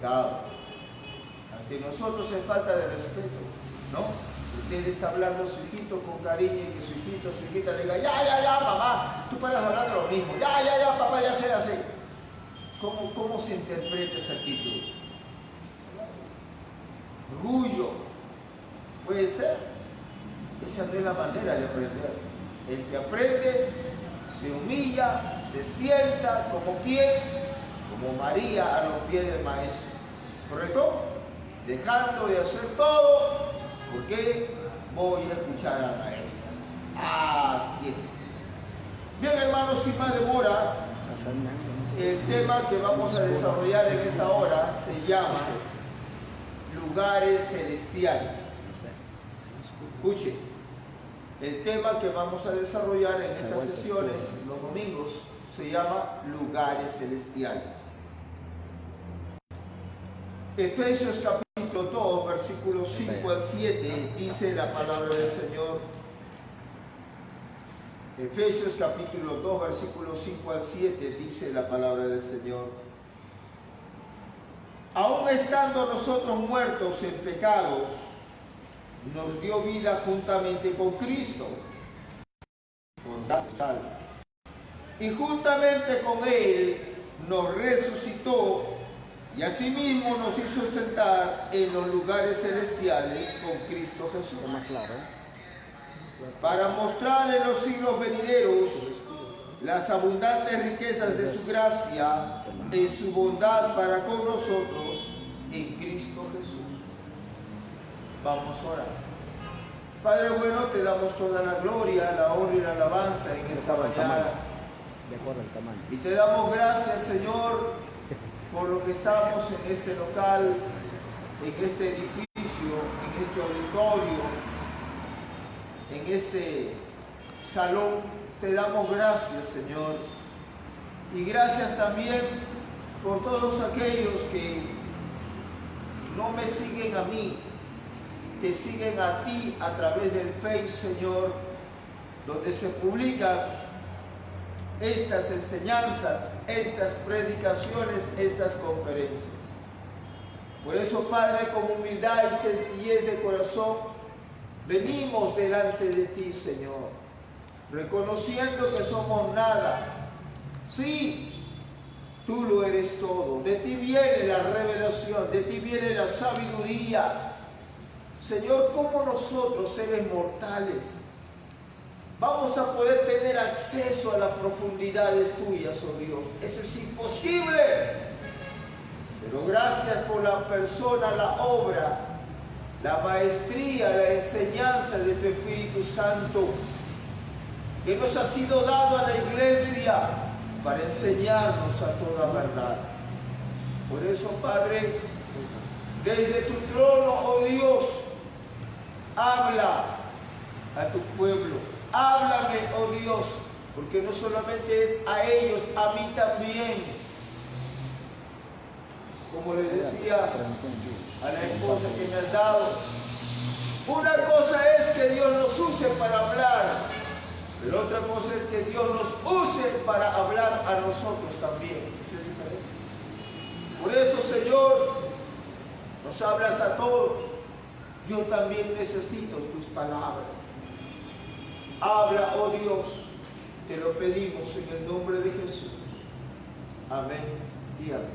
pecado. Ante nosotros es falta de respeto, ¿no? Usted está hablando a su hijito con cariño y que su hijito, su hijita le diga, ya, mamá, tú paras hablando lo mismo, ya, papá, ya sé. ¿Cómo se interpreta esa actitud? Orgullo, puede ser. Esa no es la manera de aprender. El que aprende se humilla, se sienta como quien, como María a los pies del maestro, ¿correcto? Dejando de hacer todo porque voy a escuchar al maestro. Así es. Bien, hermanos, sin más demora, el tema que vamos a desarrollar en esta hora se llama lugares celestiales. Escuche, el tema que vamos a desarrollar en estas sesiones, los domingos, se llama lugares celestiales. Efesios capítulo 2, versículos 5 al 7, dice la palabra del Señor. Efesios capítulo 2, versículos 5 al 7, dice la palabra del Señor. Aún estando nosotros muertos en pecados, nos dio vida juntamente con Cristo. Y juntamente con Él nos resucitó y asimismo nos hizo sentar en los lugares celestiales con Cristo Jesús. Para mostrar en los siglos venideros las abundantes riquezas de su gracia en su bondad para con nosotros en Cristo Jesús. Vamos a orar. Padre bueno, te damos toda la gloria, la honra y la alabanza en esta mañana. De acuerdo al tamaño. Y te damos gracias, Señor, por lo que estamos en este local, en este edificio, en este auditorio, en este salón. Te damos gracias, Señor. Y gracias también por todos aquellos que no me siguen a mí, te siguen a ti a través del Face, Señor, donde se publican estas enseñanzas, estas predicaciones, estas conferencias. Por eso, Padre, con humildad y sencillez de corazón, venimos delante de ti, Señor, reconociendo que somos nada. Sí, tú lo eres todo. De ti viene la revelación, de ti viene la sabiduría. Señor, ¿cómo nosotros, seres mortales, vamos a poder tener acceso a las profundidades tuyas, oh Dios? Eso es imposible. Pero gracias por la persona, la obra, la maestría, la enseñanza de tu Espíritu Santo, que nos ha sido dado a la iglesia para enseñarnos a toda verdad. Por eso, Padre, desde tu trono, oh Dios, habla a tu pueblo. Háblame, oh Dios, porque no solamente es a ellos, a mí también. Como le decía a la esposa que me has dado, una cosa es que Dios nos use para hablar, pero otra cosa es que Dios nos use para hablar a nosotros también. Eso es diferente. Por eso, Señor, nos hablas a todos. Yo también necesito tus palabras. Habla, oh Dios, te lo pedimos en el nombre de Jesús. Amén y amén.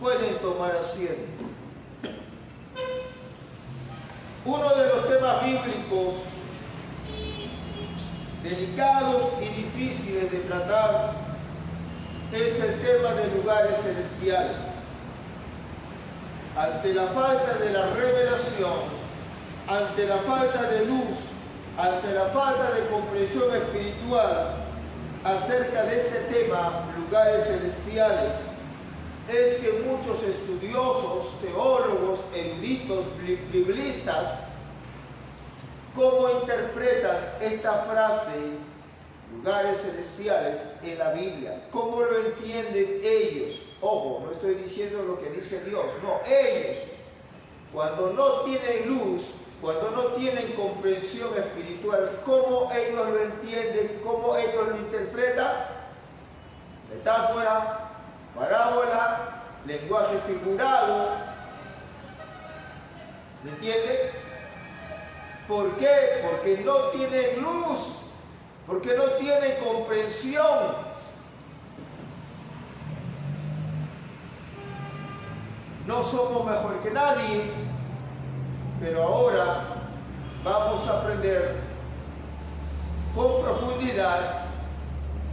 Pueden tomar asiento. Uno de los temas bíblicos delicados y difíciles de tratar es el tema de lugares celestiales. Ante la falta de la revelación, ante la falta de luz, ante la falta de comprensión espiritual acerca de este tema, lugares celestiales, es que muchos estudiosos, teólogos, eruditos, biblistas, ¿cómo interpretan esta frase, lugares celestiales, en la Biblia? ¿Cómo lo entienden ellos? Ojo, no estoy diciendo lo que dice Dios, no, ellos, cuando no tienen luz, cuando no tienen comprensión espiritual, ¿cómo ellos lo entienden? ¿Cómo ellos lo interpretan? Metáfora, parábola, lenguaje figurado. ¿Me entiende? ¿Por qué? Porque no tienen luz, porque no tienen comprensión. No somos mejor que nadie, pero ahora vamos a aprender con profundidad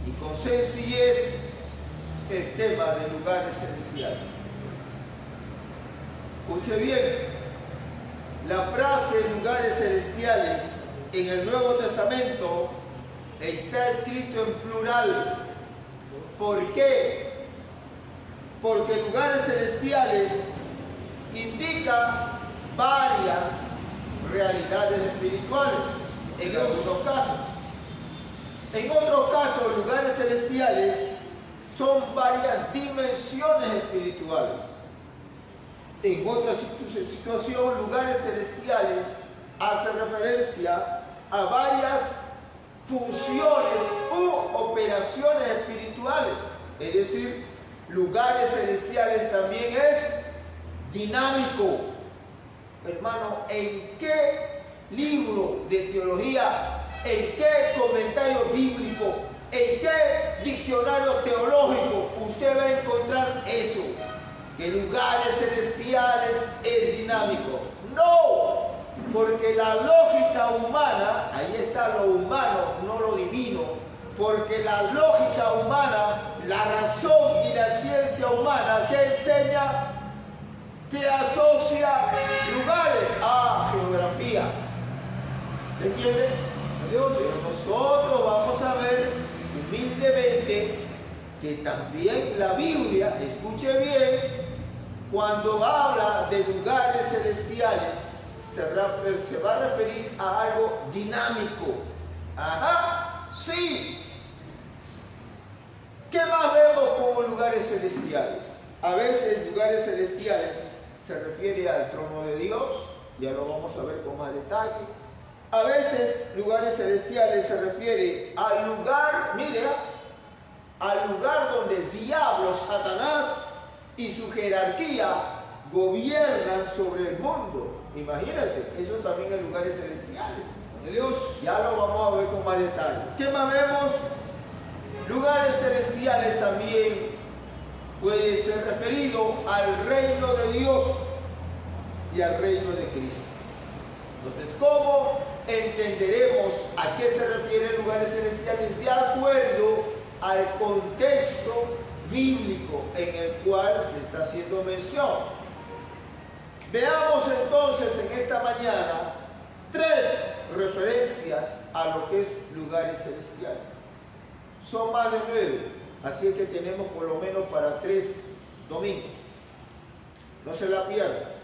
y con sencillez el tema de lugares celestiales. Escuche bien, la frase lugares celestiales en el Nuevo Testamento está escrito en plural. ¿Por qué? Porque lugares celestiales indican varias realidades espirituales en algunos casos. En otros casos, lugares celestiales son varias dimensiones espirituales. En otra situación, lugares celestiales hace referencia a varias funciones u operaciones espirituales. Es decir, lugares celestiales también es dinámico. Hermano, ¿en qué libro de teología, en qué comentario bíblico, en qué diccionario teológico usted va a encontrar eso? Que lugares celestiales es dinámico. No, porque la lógica humana, ahí está lo humano, no lo divino. Porque la lógica humana, la razón y la ciencia humana que enseña, que asocia lugares a geografía. ¿Entienden? Pero nosotros vamos a ver humildemente que también la Biblia, escuche bien, cuando habla de lugares celestiales, se va a referir a algo dinámico. Ajá, sí. ¿Qué más vemos como lugares celestiales? A veces lugares celestiales se refiere al trono de Dios, ya lo vamos a ver con más detalle. A veces lugares celestiales se refiere al lugar, mire, al lugar donde el diablo, Satanás y su jerarquía gobiernan sobre el mundo. Imagínense, eso también es lugares celestiales. Dios, ya lo vamos a ver con más detalle. ¿Qué más vemos? Lugares celestiales también puede ser referido al reino de Dios y al reino de Cristo. Entonces, ¿cómo entenderemos a qué se refieren lugares celestiales? De acuerdo al contexto bíblico en el cual se está haciendo mención. Veamos entonces en esta mañana 3 referencias a lo que es lugares celestiales. Son más de 9, así es que tenemos por lo menos para 3 domingos. No se la pierdan.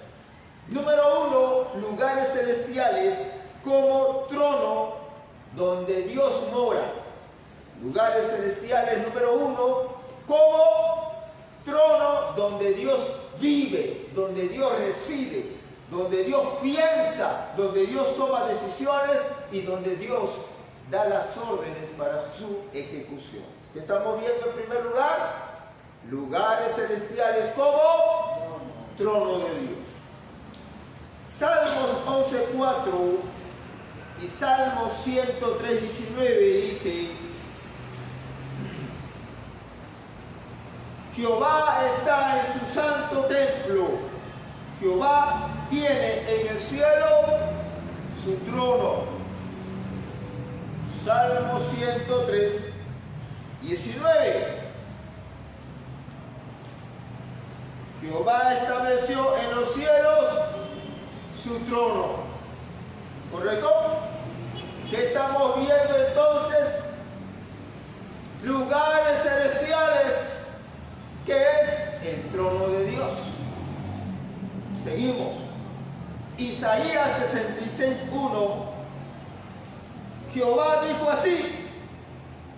Número 1, lugares celestiales como trono donde Dios mora. Lugares celestiales número 1 como trono donde Dios vive, donde Dios reside, donde Dios piensa, donde Dios toma decisiones y donde Dios da las órdenes para su ejecución. ¿Qué estamos viendo en primer lugar? Lugares celestiales como trono de Dios. Salmos 11:4 y Salmos 103:19 dice: Jehová está en su santo templo, Jehová tiene en el cielo su trono. Salmo 103:19. Jehová estableció en los cielos su trono. ¿Correcto? ¿Qué estamos viendo entonces? Lugares celestiales, que es el trono de Dios. Seguimos. Isaías 66:1. Jehová dijo así: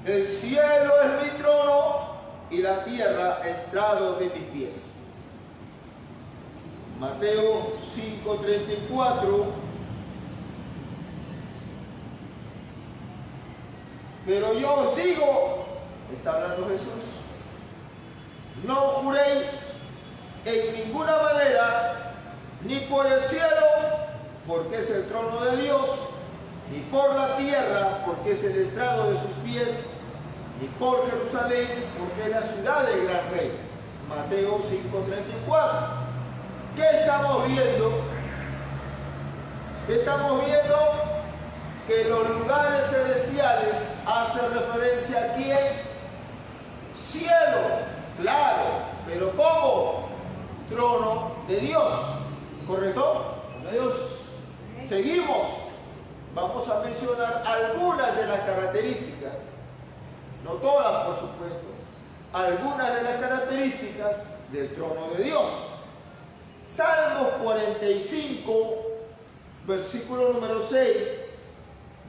el cielo es mi trono y la tierra estrado de mis pies. Mateo 5:34. Pero yo os digo, está hablando Jesús, no juréis en ninguna manera, ni por el cielo, porque es el trono de Dios, ni por la tierra, porque es el estrado de sus pies, ni por Jerusalén, porque es la ciudad del gran rey. Mateo 5:34. ¿Qué estamos viendo? Estamos viendo que los lugares celestiales hacen referencia a quién? Cielo, claro, pero ¿cómo? Trono de Dios, ¿correcto? Trono de Dios. Seguimos. Vamos a mencionar algunas de las características, no todas por supuesto, algunas de las características del trono de Dios. Salmos 45, versículo número 6,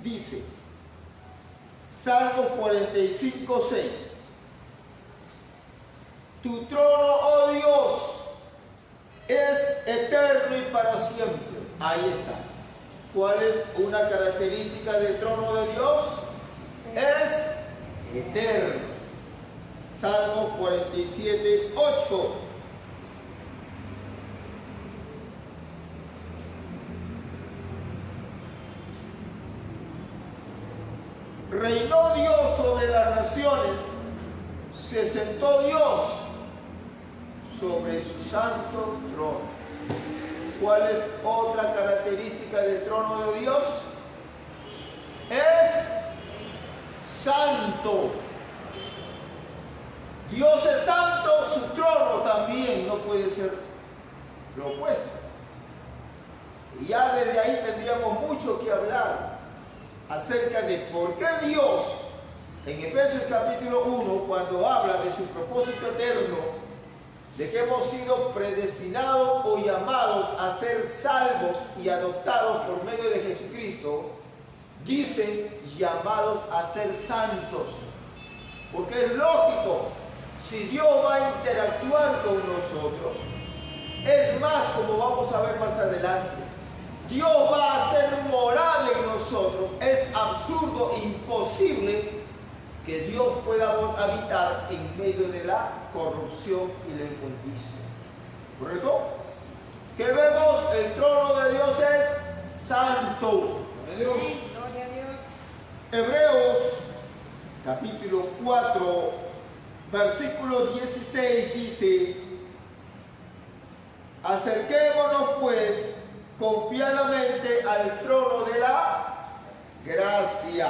dice, Salmos 45, 6, tu trono, oh Dios, es eterno y para siempre. Ahí está. ¿Cuál es una característica del trono de Dios? Es eterno. Salmo 47, 8. Reinó Dios sobre las naciones, se sentó Dios sobre su santo trono. ¿Cuál es otra característica del trono de Dios? Es santo. Dios es santo, su trono también no puede ser lo opuesto. Y ya desde ahí tendríamos mucho que hablar acerca de por qué Dios, en Efesios capítulo 1, cuando habla de su propósito eterno, de que hemos sido predestinados o llamados a ser salvos y adoptados por medio de Jesucristo, dice llamados a ser santos. Porque es lógico, si Dios va a interactuar con nosotros, es más, como vamos a ver más adelante, Dios va a hacer morada en nosotros. Es absurdo, imposible que Dios pueda habitar en medio de la corrupción y la inmundicia. ¿Correcto? Que vemos, el trono de Dios es santo. Gloria a Dios. Hebreos capítulo 4, versículo 16 dice, acerquémonos pues confiadamente al trono de la gracia,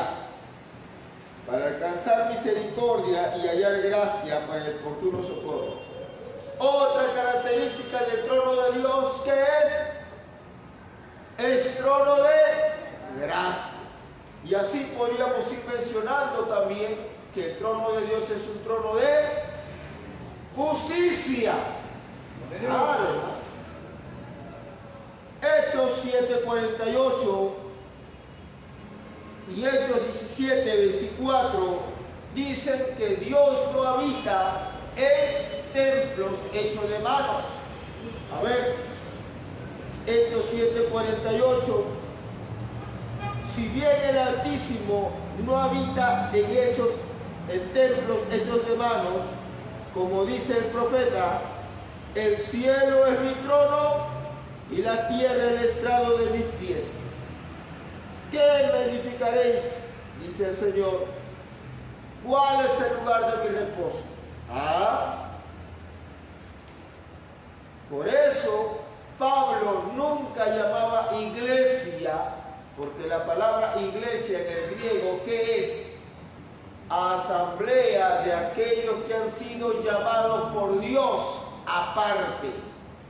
para alcanzar misericordia y hallar gracia para el oportuno socorro. Otra característica del trono de Dios, ¿qué es? Es trono de gracia. Y así podríamos ir mencionando también que el trono de Dios es un trono de justicia. Claro. Hechos 7:48 y Hechos 17:24 dicen que Dios no habita en templos hechos de manos. A ver, Hechos 7:48. Si bien el Altísimo no habita en templos hechos de manos, como dice el profeta, el cielo es mi trono y la tierra el estrado de mis pies. ¿Qué me edificaréis? Dice el Señor. ¿Cuál es el lugar de mi reposo? Por eso Pablo nunca llamaba iglesia, porque la palabra iglesia en el griego, ¿qué es? Asamblea de aquellos que han sido llamados por Dios aparte.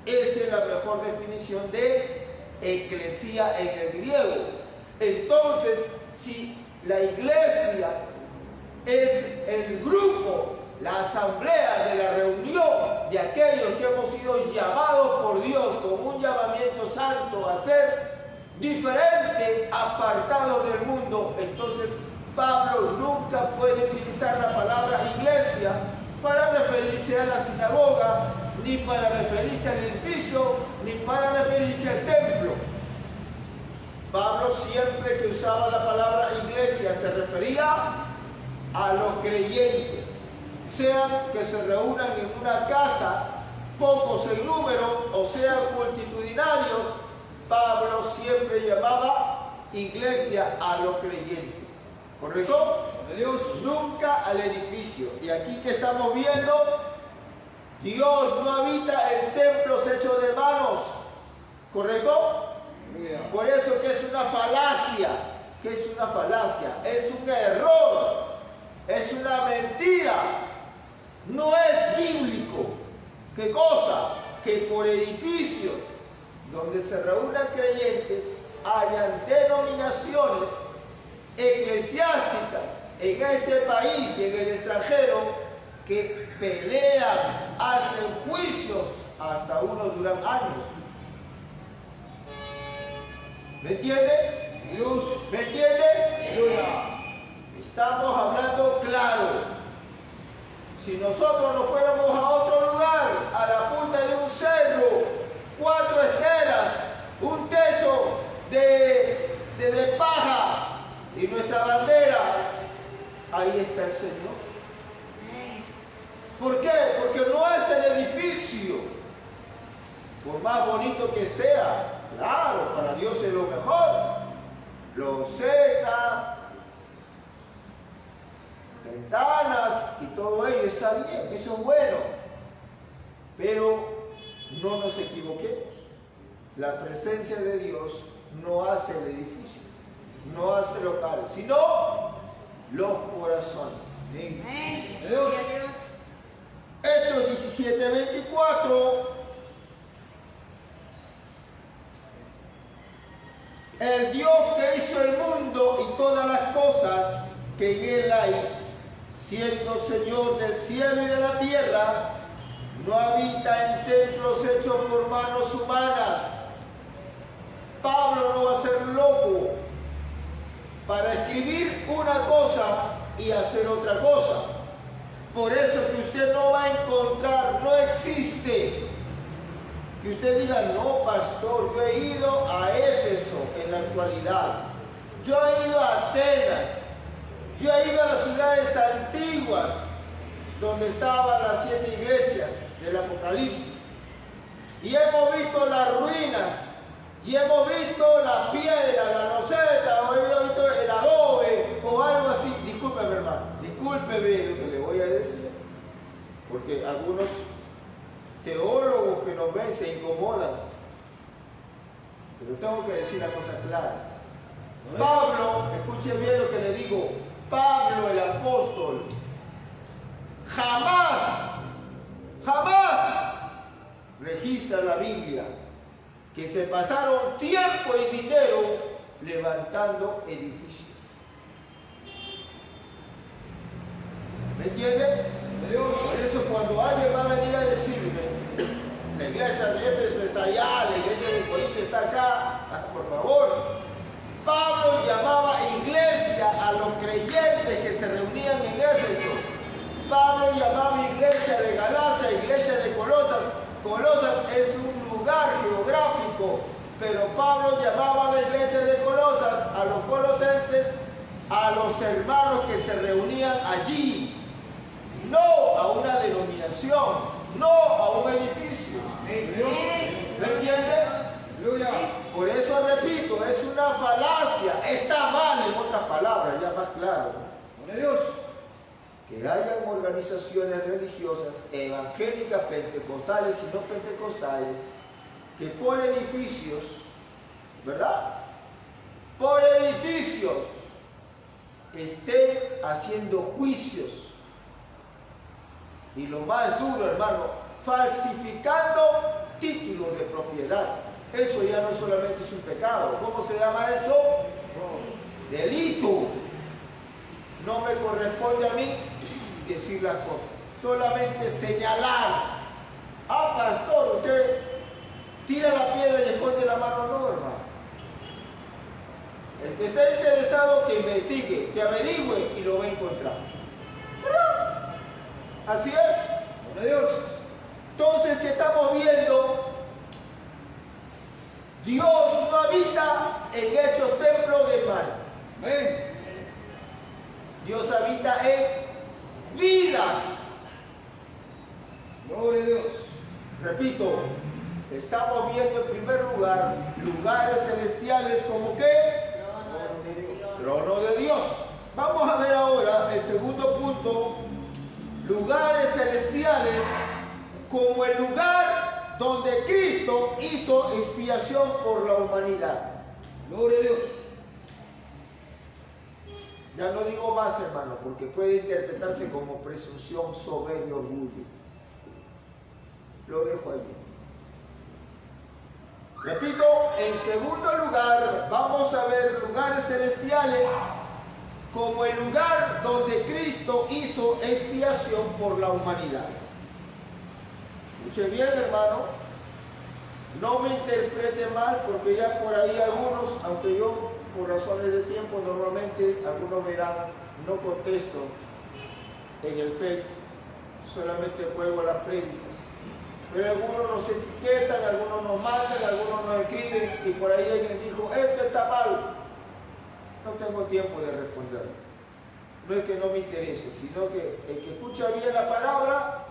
Esa es la mejor definición de eclesía en el griego. Entonces, si la iglesia es el grupo, la asamblea de la reunión de aquellos que hemos sido llamados por Dios con un llamamiento santo a ser diferente, apartados del mundo, entonces Pablo nunca puede utilizar la palabra iglesia para referirse a la sinagoga, ni para referirse al edificio, ni para referirse al templo. Pablo siempre que usaba la palabra iglesia se refería a los creyentes, sean que se reúnan en una casa pocos en número o sean multitudinarios, Pablo siempre llamaba iglesia a los creyentes. ¿Correcto? Dios. Nunca al edificio. Y aquí que estamos viendo, Dios no habita en templos hechos de manos. ¿Correcto? Por eso que es una falacia. ¿Qué es una falacia? Es un error. Es una mentira. No es bíblico. ¿Qué cosa? Que por edificios donde se reúnan creyentes hayan denominaciones eclesiásticas en este país y en el extranjero que pelean, hacen juicios, hasta unos duran años. ¿Me entiende? Dios. ¿Me entiende? Estamos hablando claro. Si nosotros nos fuéramos a otro lugar, a la punta de un cerro, 4 esferas, un techo de paja y nuestra bandera, ahí está el Señor. ¿Por qué? Porque no es el edificio, por más bonito que esté, claro, para Dios es lo mejor, losetas, ventanas y todo ello está bien, eso es bueno, pero no nos equivoquemos. La presencia de Dios no hace el edificio, no hace locales, sino los corazones. Amén. Dios. Gloria a Dios. Hechos 17:24. El Dios que hizo el mundo y todas las cosas que en él hay, siendo Señor del cielo y de la tierra, no habita en templos hechos por manos humanas. Pablo no va a ser loco para escribir una cosa y hacer otra cosa. Por eso que usted no va a encontrar, no existe que usted diga, no pastor, yo he ido a Éfeso en la actualidad, yo he ido a Atenas, yo he ido a las ciudades antiguas donde estaban las 7 iglesias del Apocalipsis y hemos visto las ruinas y hemos visto la piedra, la loseta, o hemos visto el adobe o algo así. Discúlpeme, hermano, discúlpeme lo que le voy a decir, porque algunos teólogos que nos ven se incomodan, pero tengo que decir las cosas claras. Pablo, escuche bien lo que le digo, Pablo el apóstol jamás registra la Biblia que se pasaron tiempo y dinero levantando edificios. ¿Me entienden? Por eso cuando alguien va a venir a decirme, la iglesia de Éfeso está allá, la iglesia de Corinto está acá, por favor, Pablo llamaba iglesia a los creyentes que se reunían en Éfeso. Pablo llamaba iglesia de Galacia, iglesia de Colosas. Colosas es un lugar geográfico, pero Pablo llamaba a la iglesia de Colosas, a los colosenses, a los hermanos que se reunían allí, no a una denominación, no a un edificio. ¿Me entiendes? Por eso repito, es una falacia, está mal en otras palabras, ya más claro. Dios. Que hayan organizaciones religiosas, evangélicas, pentecostales y no pentecostales, que por edificios, ¿verdad? Por edificios estén haciendo juicios. Y lo más duro, hermano, falsificando títulos de propiedad. Eso ya no solamente es un pecado. ¿Cómo se llama eso? Delito. No me corresponde a mí decir las cosas, solamente señalar. Ah, pastor, usted tira la piedra y esconde la mano, no, hermano. El que esté interesado que investigue, que averigüe y lo va a encontrar. ¿Verdad? Así es. Dios. Entonces, ¿qué estamos viendo? Dios no habita en hechos templos de mano. Amén. Dios habita en vidas. Gloria a Dios. Estamos viendo en primer lugar lugares celestiales como ¿qué? Trono de Dios. Trono de Dios. Vamos a ver ahora el segundo punto, lugares celestiales como el lugar donde Cristo hizo expiación por la humanidad. Gloria a Dios. Ya no digo más, hermano, porque puede interpretarse como presunción, soberbia, orgullo. Lo dejo allí. Repito, en segundo lugar, vamos a ver lugares celestiales como el lugar donde Cristo hizo expiación por la humanidad. Escuche bien, hermano. No me interprete mal, porque ya por ahí algunos, aunque yo por razones de tiempo normalmente algunos verán, no contesto en el Face, solamente cuelgo las prédicas. Pero algunos nos etiquetan, algunos nos mandan, algunos nos escriben y por ahí alguien dijo, esto está mal. No tengo tiempo de responder. No es que no me interese, sino que el que escucha bien la palabra,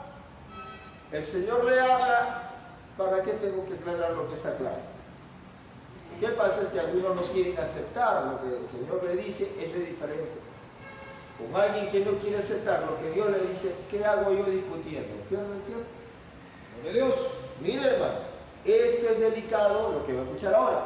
el Señor le habla. ¿Para qué tengo que aclarar lo que está claro? ¿Qué pasa? Es que algunos no quieren aceptar lo que el Señor le dice, eso es diferente. Con alguien que no quiere aceptar lo que Dios le dice, ¿qué hago yo discutiendo? ¿Pierdo el tiempo? ¡Gloria a Dios! Mire, hermano, esto es delicado, lo que va a escuchar ahora.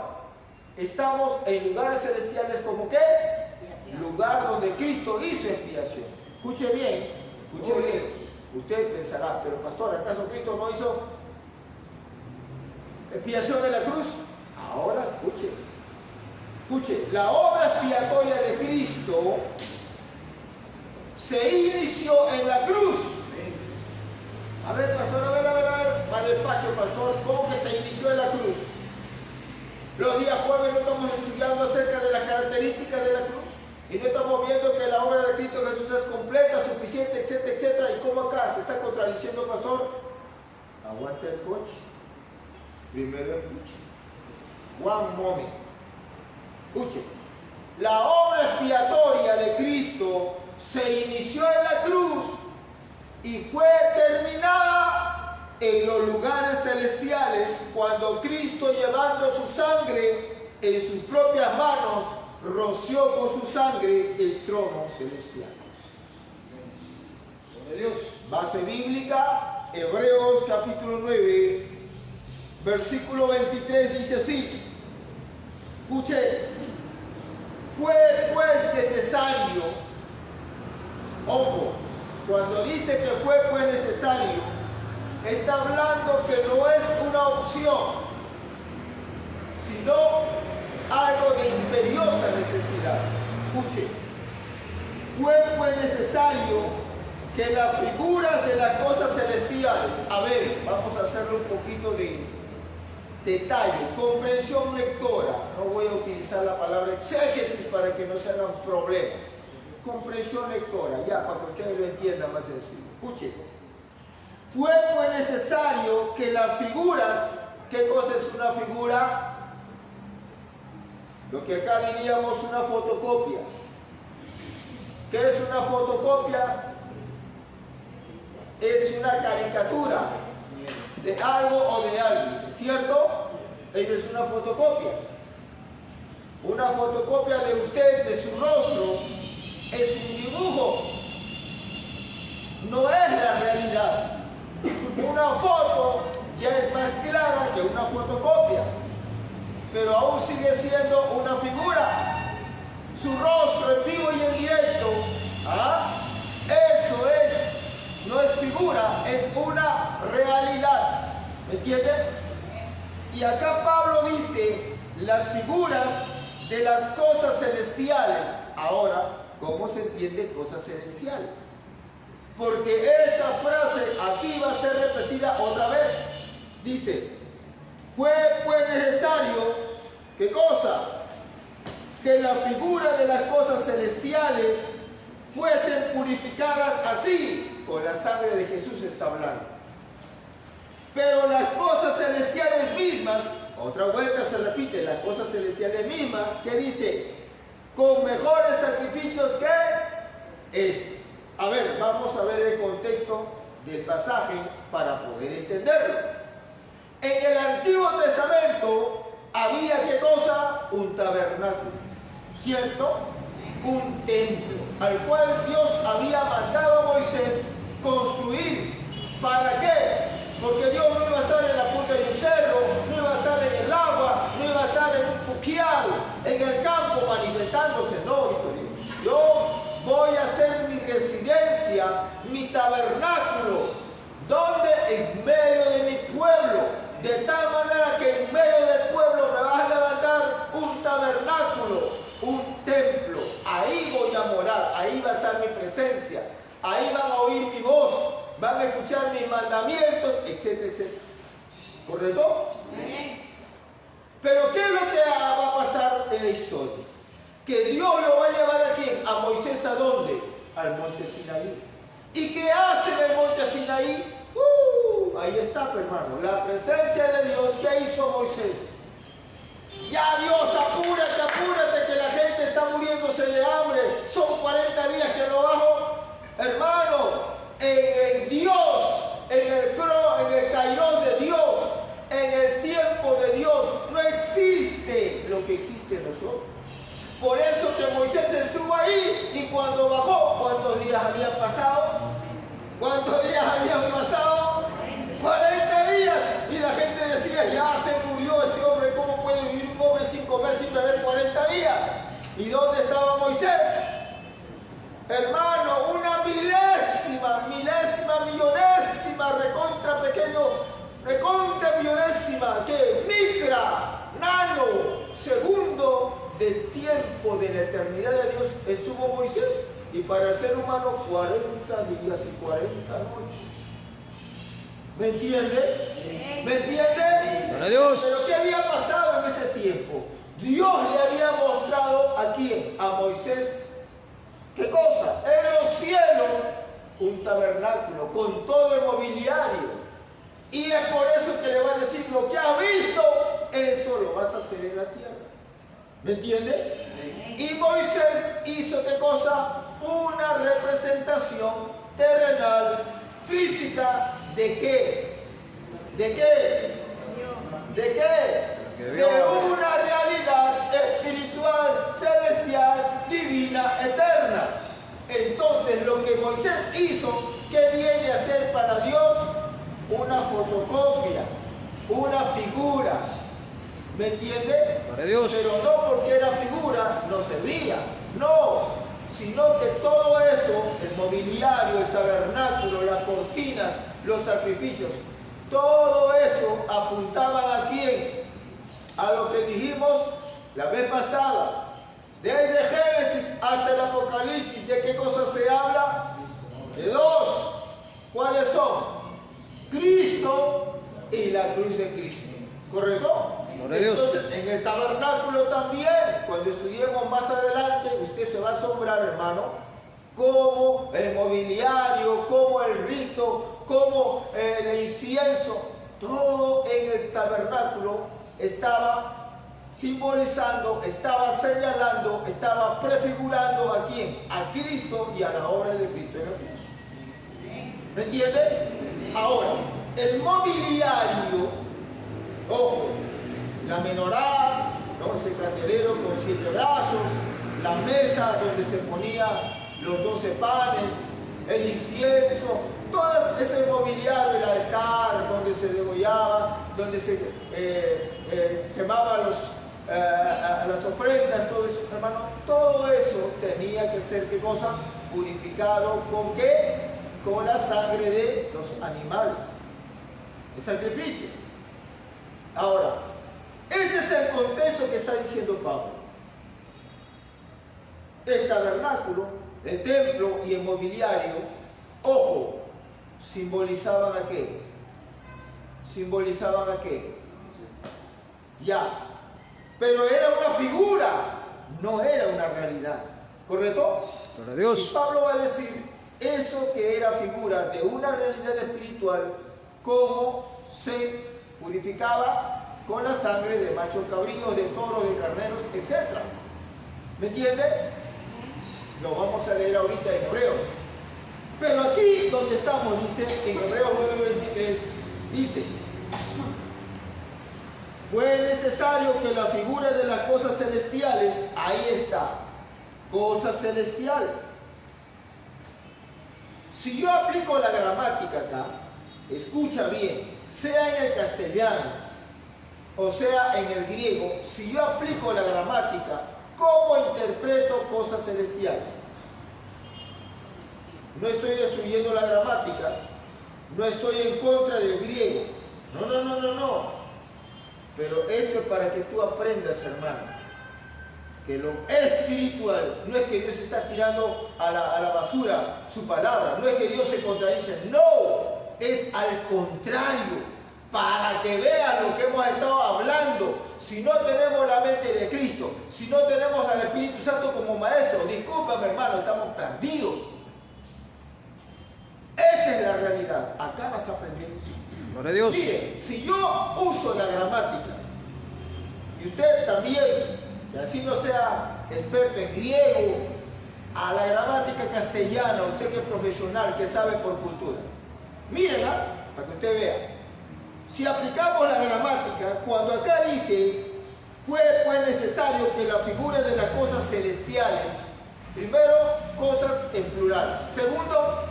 Estamos en lugares celestiales como ¿qué? Expiación. Lugar donde Cristo hizo expiación. Escuche bien, escuche bien. Usted pensará, pero pastor, ¿acaso Cristo no hizo expiación en la cruz? Ahora escuche, escuche, la obra expiatoria de Cristo se inició en la cruz. A ver, pastor, a ver, va despacio, pastor, ¿cómo que se inició en la cruz? Los días jueves no estamos estudiando acerca de las características de la cruz y no estamos viendo que la obra de Cristo Jesús es completa, suficiente, etcétera, etcétera. ¿Y cómo acá se está contradiciendo, pastor? Aguante el coche. Primero escuche. One moment. Escuche. La obra expiatoria de Cristo se inició en la cruz y fue terminada en los lugares celestiales cuando Cristo, llevando su sangre en sus propias manos, roció con su sangre el trono celestial. Dios. Base bíblica, Hebreos capítulo 9, versículo 23 dice así. Escuche, fue pues necesario, ojo, cuando dice que fue pues necesario, está hablando que no es una opción, sino algo de imperiosa necesidad. Escuche, fue pues necesario que las figuras de las cosas celestiales, a ver, vamos a hacerle un poquito de detalle, comprensión lectora, no voy a utilizar la palabra exégesis para que no se hagan problemas, comprensión lectora, ya, para que ustedes lo entiendan más sencillo. Escuchen, fue pues necesario que las figuras, ¿qué cosa es una figura? Lo que acá diríamos una fotocopia. ¿Qué es una fotocopia? Es una caricatura de algo o de alguien, ¿cierto? Esa es una fotocopia. Una fotocopia de usted, de su rostro, es un dibujo, no es la realidad. Una foto ya es más clara que una fotocopia, pero aún sigue siendo una figura. Su rostro en vivo y en directo, eso es, no es figura, es una realidad. ¿Me entienden? Y acá Pablo dice las figuras de las cosas celestiales. Ahora, ¿cómo se entiende cosas celestiales? Porque esa frase aquí va a ser repetida otra vez. Dice, fue pues necesario, ¿qué cosa? Que la figura de las cosas celestiales fuesen purificadas así, con la sangre de Jesús está hablando. Pero las cosas celestiales mismas, otra vuelta se repite, las cosas celestiales mismas, ¿qué dice? Con mejores sacrificios que este. A ver, vamos a ver el contexto del pasaje para poder entenderlo. En el Antiguo Testamento había, ¿qué cosa? Un tabernáculo, ¿cierto? Un templo, al cual Dios había mandado a Moisés construir. ¿Para qué? Porque Dios no iba a estar en la punta de un cerro, no iba a estar en el agua, no iba a estar en un puquial, en el campo manifestándose. No, dijo Dios. Yo voy a hacer mi residencia, mi tabernáculo, donde en medio de mi pueblo, de tal manera que en medio del pueblo me vas a levantar un tabernáculo, un templo. Ahí voy a morar, ahí va a estar mi presencia, ahí van a oír mi voz, van a escuchar mis mandamientos, etcétera, etcétera. ¿Correcto? Pero ¿qué es lo que va a pasar en la historia? Que Dios lo va a llevar a quién? A Moisés, ¿a dónde? Al monte Sinaí. ¿Y qué hace en el monte Sinaí? Ahí está, hermano, la presencia de Dios. ¿Qué hizo Moisés? Ya Dios, apúrate, apúrate, que la gente está muriéndose de hambre. Son 40 días que no bajo. Hermano, en el Dios, en el Kairos de Dios, en el tiempo de Dios, no existe lo que existe en nosotros. Por eso que Moisés estuvo ahí y cuando bajó, ¿cuántos días habían pasado? ¿Cuántos días habían pasado? 40 días. Y la gente decía, ya se murió ese hombre, ¿cómo puede vivir un hombre sin comer, sin beber 40 días? ¿Y dónde estaba Moisés? Hermano, una milésima, millonésima, recontra pequeño, recontra millonésima, que micra, nano, segundo del tiempo de la eternidad de Dios estuvo Moisés. Y para el ser humano 40 días y 40 noches. ¿Me entiende? ¿Me entiende? ¡Gloria a Dios! Pero ¿qué había pasado en ese tiempo? Dios le había mostrado a quién, a Moisés, ¿qué cosa? En los cielos, un tabernáculo con todo el mobiliario. Y es por eso que le va a decir, lo que has visto, eso lo vas a hacer en la tierra. ¿Me entiende? Y Moisés hizo, ¿qué cosa? Una representación terrenal, física, ¿de qué? ¿De qué? ¿De qué? De una realidad espiritual, celestial, divina, eterna. Entonces lo que Moisés hizo, ¿qué viene a ser para Dios? Una fotocopia, una figura. ¿Me entiende? Dios. Pero no porque era figura, no servía. No, sino que todo eso, el mobiliario, el tabernáculo, las cortinas, los sacrificios, todo eso apuntaban ¿a quién? A lo que dijimos la vez pasada. Desde Génesis hasta el Apocalipsis, ¿de qué cosas se habla? De dos. ¿Cuáles son? Cristo y la cruz de Cristo. ¿Correcto? Entonces, en el tabernáculo también, cuando estudiemos más adelante, usted se va a asombrar, hermano, cómo el mobiliario, cómo el rito, cómo el incienso, todo en el tabernáculo estaba simbolizando, estaba señalando, estaba prefigurando ¿a quién? A Cristo y a la obra de Cristo en la cruz. ¿Me entiende? Ahora, el mobiliario, ojo, la menorá, ¿no? Ese candelero con 7 brazos, la mesa donde se ponía los 12 panes, el incienso, todo ese mobiliario, el altar donde se degollaba, donde se quemaba las ofrendas, todo eso, hermano, todo eso tenía que ser, ¿qué cosa? Purificado, ¿con qué? Con la sangre de los animales, el sacrificio. Ahora, ese es el contexto que está diciendo Pablo. El tabernáculo, el templo y el mobiliario, ojo, simbolizaban ¿a qué? Simbolizaban ¿a qué? Ya, pero era una figura, no era una realidad, ¿correcto? Gloria a Dios. Y Pablo va a decir, eso que era figura de una realidad espiritual, cómo se purificaba con la sangre de machos cabríos, de toros, de carneros, etc. ¿Me entiende? Lo vamos a leer ahorita en Hebreos. Pero aquí donde estamos, dice, en Hebreos 9:23, dice, fue necesario que la figura de las cosas celestiales, ahí está, cosas celestiales. Si yo aplico la gramática acá, escucha bien, sea en el castellano o sea en el griego, si yo aplico la gramática, ¿cómo interpreto cosas celestiales? No estoy destruyendo la gramática, no estoy en contra del griego, no. Pero esto es para que tú aprendas, hermano, que lo espiritual no es que Dios está tirando a la basura su palabra, no es que Dios se contradice, no, es al contrario, para que vean lo que hemos estado hablando. Si no tenemos la mente de Cristo, si no tenemos al Espíritu Santo como maestro, discúlpame, hermano, estamos perdidos. Esa es la realidad. Acá vas a aprender. Gloria a Dios. Mire, si yo uso la gramática, y usted también, que así no sea experto en griego, a la gramática castellana, usted que es profesional, que sabe por cultura, miren, para que usted vea. Si aplicamos la gramática, cuando acá dice, fue pues necesario que la figura de las cosas celestiales, primero, cosas en plural, segundo,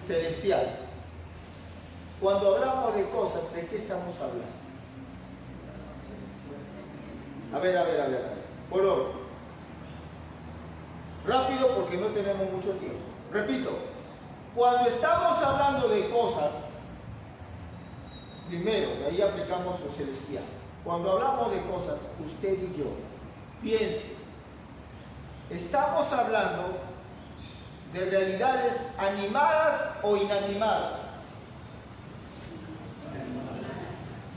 celestiales. Cuando hablamos de cosas, ¿de qué estamos hablando? A ver. Por orden. Rápido porque no tenemos mucho tiempo. Repito, cuando estamos hablando de cosas, primero, de ahí aplicamos lo celestial. Cuando hablamos de cosas, usted y yo, piense, estamos hablando de realidades animadas o inanimadas.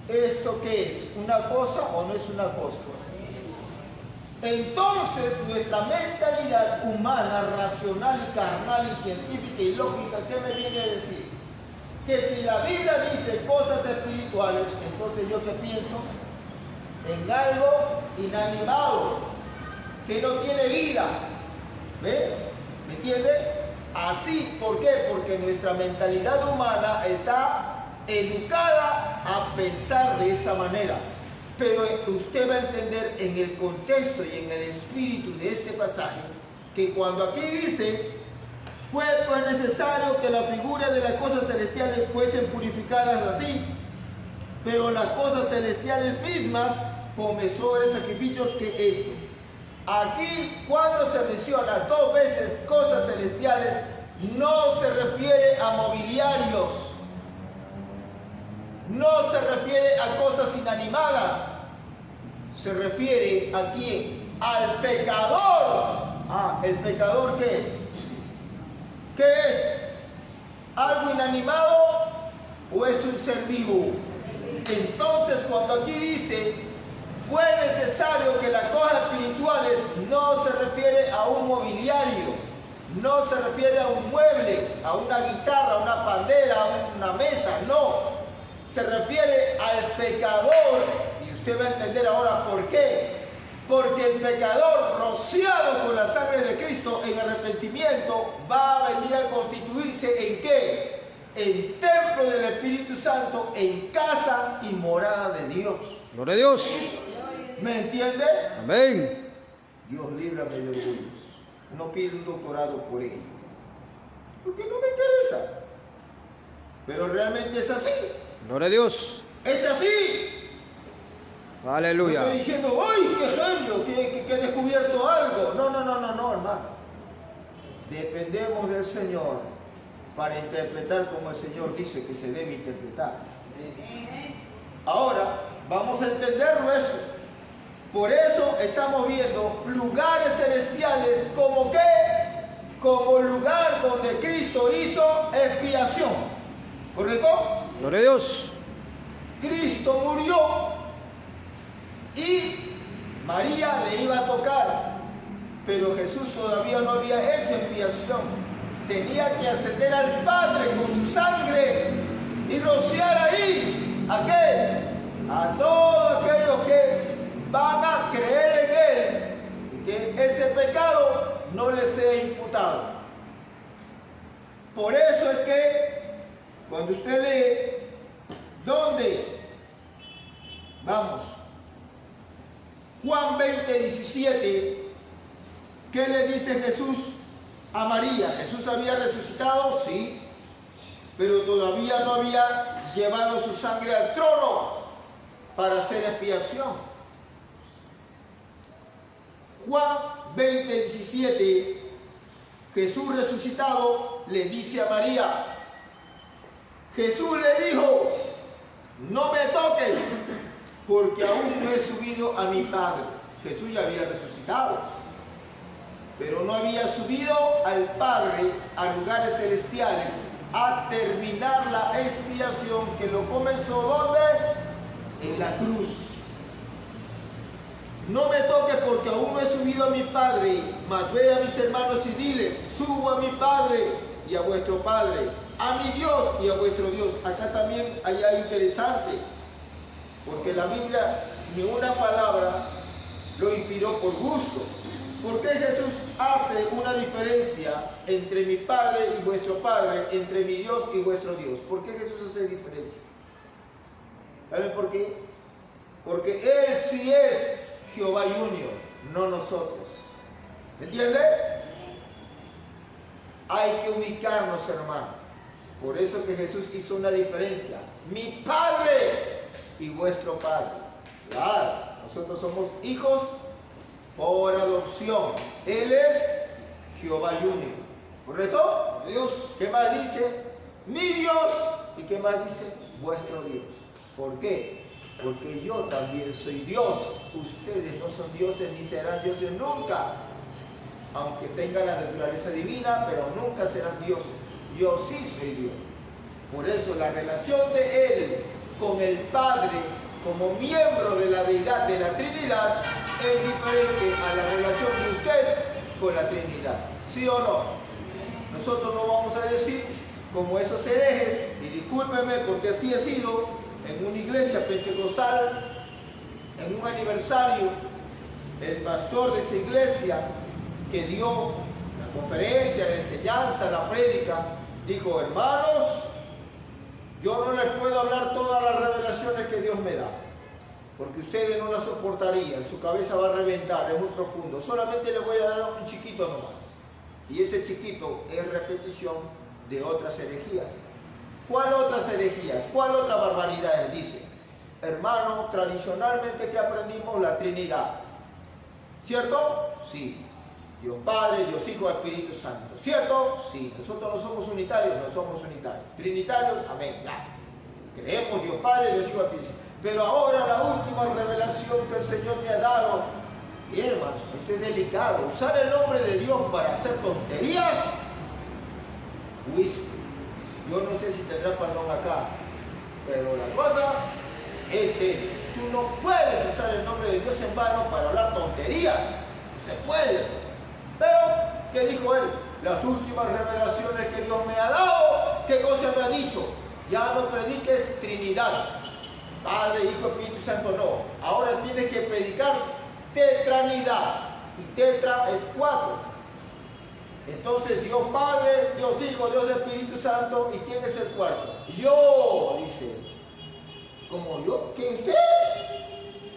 ¿Esto qué es? ¿Una cosa o no es una cosa? Entonces, nuestra mentalidad humana, racional y carnal y científica y lógica, ¿qué me viene a decir? Que si la Biblia dice cosas espirituales, entonces yo qué pienso en algo inanimado, que no tiene vida. ¿Ve? ¿Me entiende? Así, ¿por qué? Porque nuestra mentalidad humana está educada a pensar de esa manera. Pero usted va a entender en el contexto y en el espíritu de este pasaje, que cuando aquí dice, fue pues necesario que la figura de las cosas celestiales fuesen purificadas así, pero las cosas celestiales mismas con mejores sacrificios que estos. Aquí, cuando se menciona 2 veces cosas celestiales, no se refiere a mobiliarios, no se refiere a cosas inanimadas, se refiere a quién, al pecador. ¿El pecador qué es? ¿Qué es? ¿Algo inanimado o es un ser vivo? Entonces, cuando aquí dice, fue necesario que las cosas espirituales, no se refiere a un mobiliario, no se refiere a un mueble, a una guitarra, a una pandera, a una mesa, no. Se refiere al pecador, y usted va a entender ahora por qué. Porque el pecador rociado con la sangre de Cristo en arrepentimiento va a venir a constituirse ¿en qué? En templo del Espíritu Santo, en casa y morada de Dios. Gloria a Dios. ¿Me entiende? Amén. Dios líbrame de orgullos. No pido un doctorado por ello, porque no me interesa. Pero realmente es así. Gloria a Dios. Es así. Aleluya. No estoy diciendo, ¡ay, qué genio! Que he descubierto algo. No, hermano. Dependemos del Señor para interpretar como el Señor dice que se debe interpretar. Ahora, vamos a entenderlo esto. Por eso estamos viendo lugares celestiales como ¿qué? Como lugar donde Cristo hizo expiación. ¿Correcto? Gloria a Dios. Cristo murió y María le iba a tocar, pero Jesús todavía no había hecho expiación. Tenía que ascender al Padre con su sangre y rociar ahí ¿a qué? A todos aquellos que van a creer en Él y que ese pecado no les sea imputado. Por eso es que cuando usted lee, ¿dónde? Vamos, Juan 20, 17, ¿qué le dice Jesús a María? ¿Jesús había resucitado? Sí, pero todavía no había llevado su sangre al trono para hacer expiación. Juan 20, 17, Jesús resucitado le dice a María, Jesús le dijo, no me toques, porque aún no he subido a mi Padre. Jesús ya había resucitado, pero no había subido al Padre a lugares celestiales a terminar la expiación que lo comenzó, ¿dónde? En la cruz. No me toques porque aún no he subido a mi Padre, mas ve a mis hermanos y diles, subo a mi Padre y a vuestro Padre, a mi Dios y a vuestro Dios. Acá también hay algo interesante, porque la Biblia ni una palabra lo inspiró por gusto. ¿Por qué Jesús hace una diferencia entre mi Padre y vuestro Padre, entre mi Dios y vuestro Dios? ¿Por qué Jesús hace diferencia? ¿Saben por qué? Porque Él sí es Jehová Junior, no nosotros. ¿Me entiende? Hay que ubicarnos, hermano. Por eso que Jesús hizo una diferencia. Mi Padre y vuestro Padre. Claro, nosotros somos hijos por adopción. Él es Jehová Junior. ¿Correcto? Dios. ¿Qué más dice? Mi Dios. ¿Y qué más dice? Vuestro Dios. ¿Por qué? Porque yo también soy Dios. Ustedes no son dioses ni serán dioses nunca. Aunque tengan la naturaleza divina, pero nunca serán dioses. Yo sí soy Dios. Por eso la relación de Él con el Padre como miembro de la deidad de la Trinidad es diferente a la relación de usted con la Trinidad. ¿Sí o no? Nosotros no vamos a decir como esos herejes, y discúlpenme porque así ha sido en una iglesia pentecostal, en un aniversario, el pastor de esa iglesia que dio la conferencia, la enseñanza, la prédica, dijo, hermanos, yo no les puedo hablar todas las revelaciones que Dios me da, porque ustedes no las soportarían, su cabeza va a reventar, es muy profundo. Solamente les voy a dar un chiquito nomás. Y ese chiquito es repetición de otras herejías. ¿Cuál otras herejías? ¿Cuál otra barbaridad? Dice, hermano, tradicionalmente que aprendimos la Trinidad. ¿Cierto? Sí. Dios Padre, Dios Hijo, Espíritu Santo. ¿Cierto? Sí. Nosotros no somos unitarios, no somos unitarios. Trinitarios, amén, ya. Creemos Dios Padre, Dios Hijo, Espíritu Santo. Pero ahora la última revelación que el Señor me ha dado, y hermano, esto es delicado. Usar el nombre de Dios para hacer tonterías, juicio. Yo no sé si tendrá perdón acá, pero la cosa es que tú no puedes usar el nombre de Dios en vano para hablar tonterías. No se puede hacer. Pero, ¿qué dijo él? Las últimas revelaciones que Dios me ha dado, ¿qué cosa me ha dicho? Ya no prediques Trinidad, Padre, Hijo, Espíritu Santo, no. Ahora tienes que predicar tetranidad. Y tetra es 4. Entonces, Dios Padre, Dios Hijo, Dios Espíritu Santo, ¿y quién es el cuarto? Yo, dice. ¿Como yo? ¿Que usted?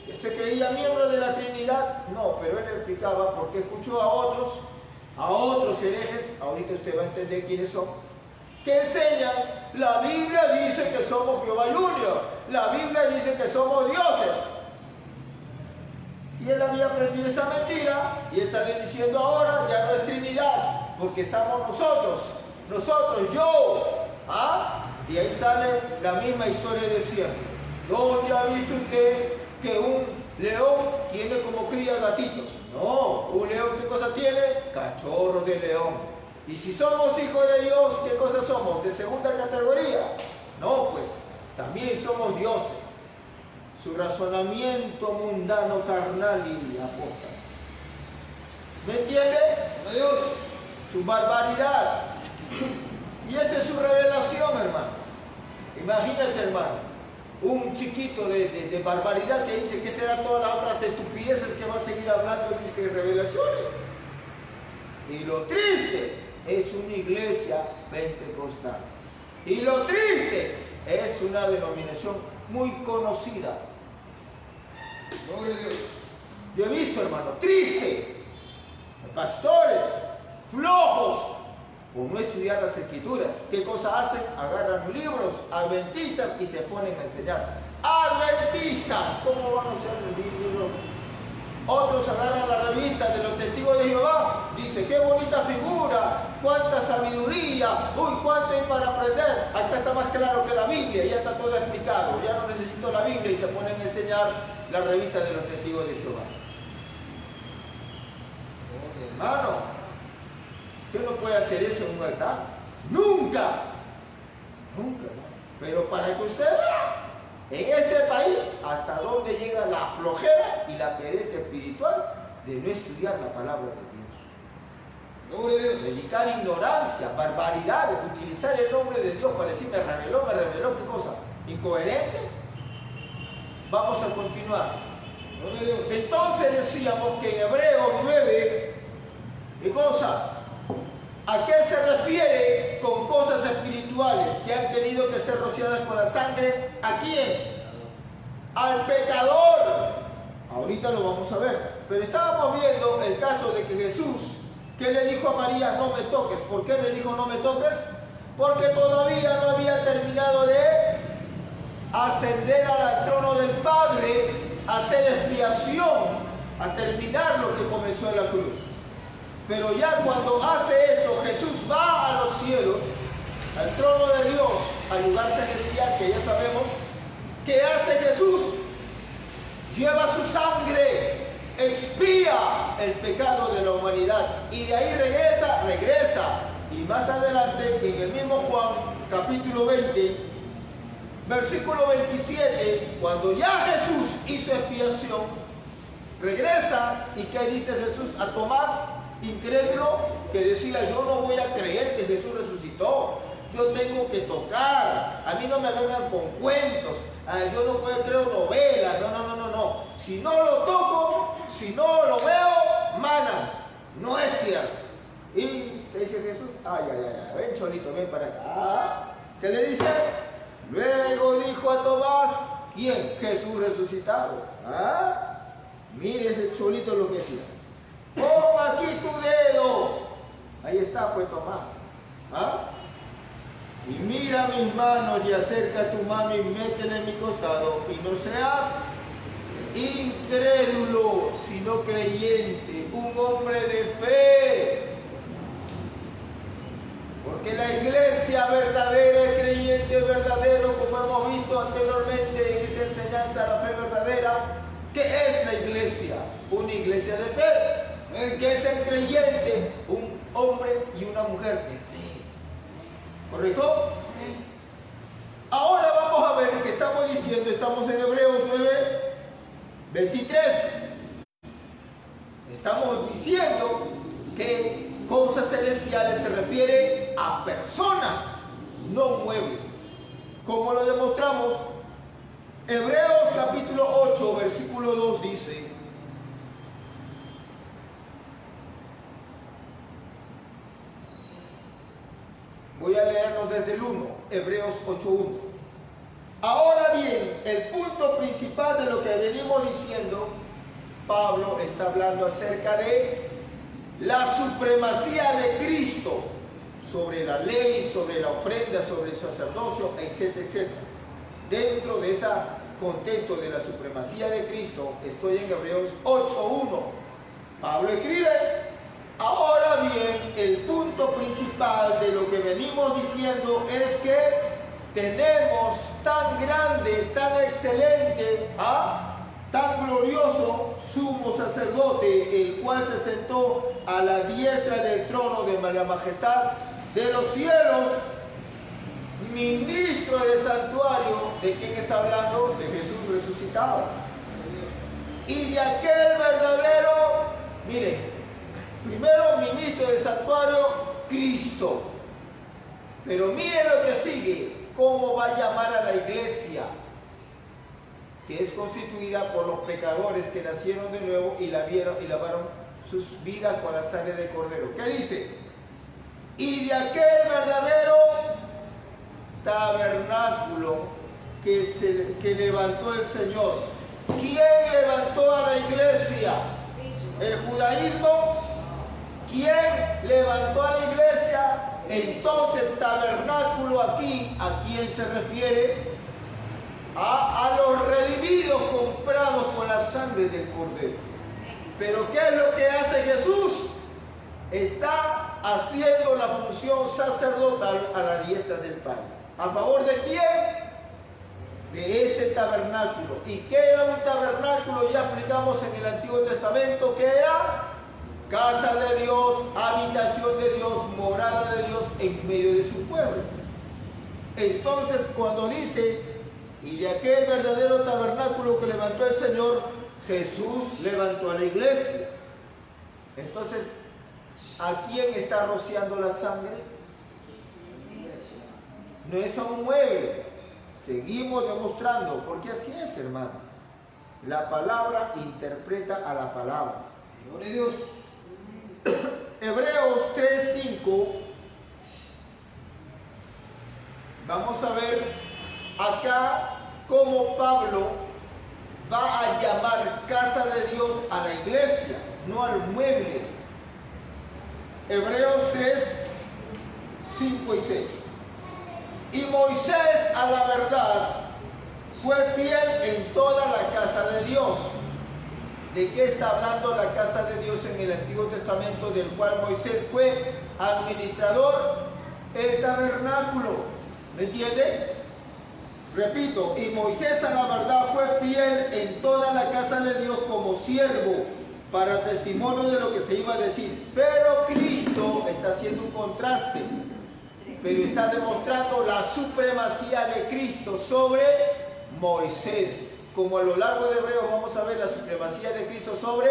¿Que se creía miembro de la Trinidad? No, pero él explicaba porque escuchó a otros herejes, ahorita usted va a entender quiénes son, que enseñan, la Biblia dice que somos Jehová Junior, la Biblia dice que somos dioses. Y él había aprendido esa mentira y él sale diciendo ahora ya no es Trinidad, porque somos nosotros, yo. ¿Ah? Y ahí sale la misma historia de siempre. ¿Dónde ha visto usted que un león tiene como cría gatitos? No, un león ¿qué cosa tiene? Cachorro de león. Y si somos hijos de Dios, ¿qué cosa somos? ¿De segunda categoría? No, pues, también somos dioses. Su razonamiento mundano, carnal y apóstata. ¿Me entiende? Dios. Su barbaridad. Y esa es su revelación, hermano. Imagínese, hermano, un chiquito de barbaridad que dice que será todas las otras estupideces que va a seguir hablando, dice que revelaciones. Y lo triste es una iglesia pentecostal. Y lo triste es una denominación muy conocida. Gloria a Dios. visto, hermano, triste. Pastores flojos por no estudiar las escrituras. ¿Qué cosa hacen? Agarran libros adventistas y se ponen a enseñar. Adventistas, ¿cómo van a usar el libro? Otros agarran la revista de los testigos de Jehová, dice, qué bonita figura, cuánta sabiduría, uy, cuánto hay para aprender. Acá está más claro que la Biblia, ya está todo explicado, ya no necesito la Biblia, y se ponen a enseñar la revista de los testigos de Jehová. Oh, hermano, usted no puede hacer eso en un altar, nunca, nunca, hermano. Pero para que usted vea en este país hasta dónde llega la flojera y la pereza espiritual de no estudiar la palabra de Dios. Gloria a Dios. Dedicar ignorancia, barbaridades, utilizar el nombre de Dios para decir me reveló, ¿qué cosa? ¿Incoherencias? Vamos a continuar. Gloria a Dios. Entonces decíamos que en Hebreos 9, ¿qué cosa? ¿A qué se refiere con cosas espirituales que han tenido que ser rociadas con la sangre? ¿A quién? Al pecador. Ahorita lo vamos a ver. Pero estábamos viendo el caso de que Jesús, que le dijo a María, no me toques. ¿Por qué le dijo no me toques? Porque todavía no había terminado de ascender al trono del Padre, hacer expiación, a terminar lo que comenzó en la cruz. Pero ya cuando hace eso, Jesús va a los cielos, al trono de Dios, al lugar celestial, que ya sabemos. ¿Qué hace Jesús? Lleva su sangre, expía el pecado de la humanidad. Y de ahí regresa. Y más adelante, en el mismo Juan, capítulo 20, versículo 27, cuando ya Jesús hizo expiación, regresa. ¿Y qué dice Jesús a Tomás? Incrédulo, que decía, yo no voy a creer que Jesús resucitó, yo tengo que tocar, a mí no me vengan con cuentos, yo no puedo creer novelas, no, si no lo toco, si no lo veo, mana, no es cierto. Y dice Jesús, ay, ven Cholito, ven para acá. ¿Qué le dice? Luego dijo a Tomás, ¿quién? Jesús resucitado. Mire ese Cholito lo que decía. Pon aquí tu dedo. Ahí está pues Tomás. Y mira mis manos y acerca tu mano y métela en mi costado. Y no seas incrédulo, sino creyente, un hombre de fe. Porque la iglesia verdadera, el creyente verdadero, como hemos visto anteriormente en esa enseñanza, la fe verdadera, ¿qué es la iglesia? Una iglesia de fe. ¿Qué es el creyente? Un hombre y una mujer de fe. ¿Correcto? Ahora vamos a ver qué estamos diciendo. Estamos en Hebreos 9, 23. Estamos diciendo que cosas celestiales se refiere a personas, no muebles. Como lo demostramos, Hebreos capítulo 8, versículo 2 dice: voy a leernos desde el 1, Hebreos 8:1. Ahora bien, el punto principal de lo que venimos diciendo, Pablo está hablando acerca de la supremacía de Cristo sobre la ley, sobre la ofrenda, sobre el sacerdocio, etcétera, etcétera. Dentro de ese contexto de la supremacía de Cristo, estoy en Hebreos 8:1. Pablo escribe: ahora bien, el punto principal de lo que venimos diciendo es que tenemos tan grande, tan excelente, tan glorioso sumo sacerdote, el cual se sentó a la diestra del trono de la majestad de los cielos, ministro del santuario. ¿De quién está hablando? De Jesús resucitado. Y de aquel verdadero, miren, primero ministro del santuario, Cristo. Pero miren lo que sigue, cómo va a llamar a la iglesia, que es constituida por los pecadores que nacieron de nuevo y lavaron sus vidas con la sangre del Cordero. ¿Qué dice? Y de aquel verdadero tabernáculo que levantó el Señor. ¿Quién levantó a la iglesia? judaísmo, ¿quién levantó a la iglesia? Entonces, tabernáculo aquí, ¿a quién se refiere? A los redimidos comprados con la sangre del Cordero. Pero ¿qué es lo que hace Jesús? Está haciendo la función sacerdotal a la diestra del Padre. ¿A favor de quién? De ese tabernáculo. ¿Y qué era un tabernáculo? Ya aplicamos en el Antiguo Testamento. ¿Qué era? Casa de Dios, habitación de Dios, morada de Dios en medio de su pueblo. Entonces, cuando dice, y de aquel verdadero tabernáculo que levantó el Señor, Jesús levantó a la iglesia. Entonces, ¿a quién está rociando la sangre? No es a un mueble. Seguimos demostrando, porque así es, hermano. La palabra interpreta a la palabra. Gloria a Dios. Hebreos 3:5. Vamos a ver acá cómo Pablo va a llamar casa de Dios a la iglesia, no al mueble. Hebreos 3:5 y 6. Y Moisés, a la verdad, fue fiel en toda la casa de Dios. ¿De qué está hablando la casa de Dios en el Antiguo Testamento, del cual Moisés fue administrador? El tabernáculo. ¿Me entiende? Repito, y Moisés a la verdad fue fiel en toda la casa de Dios como siervo, para testimonio de lo que se iba a decir. Pero Cristo está haciendo un contraste, pero está demostrando la supremacía de Cristo sobre Moisés. Como a lo largo de Hebreos vamos a ver la supremacía de Cristo sobre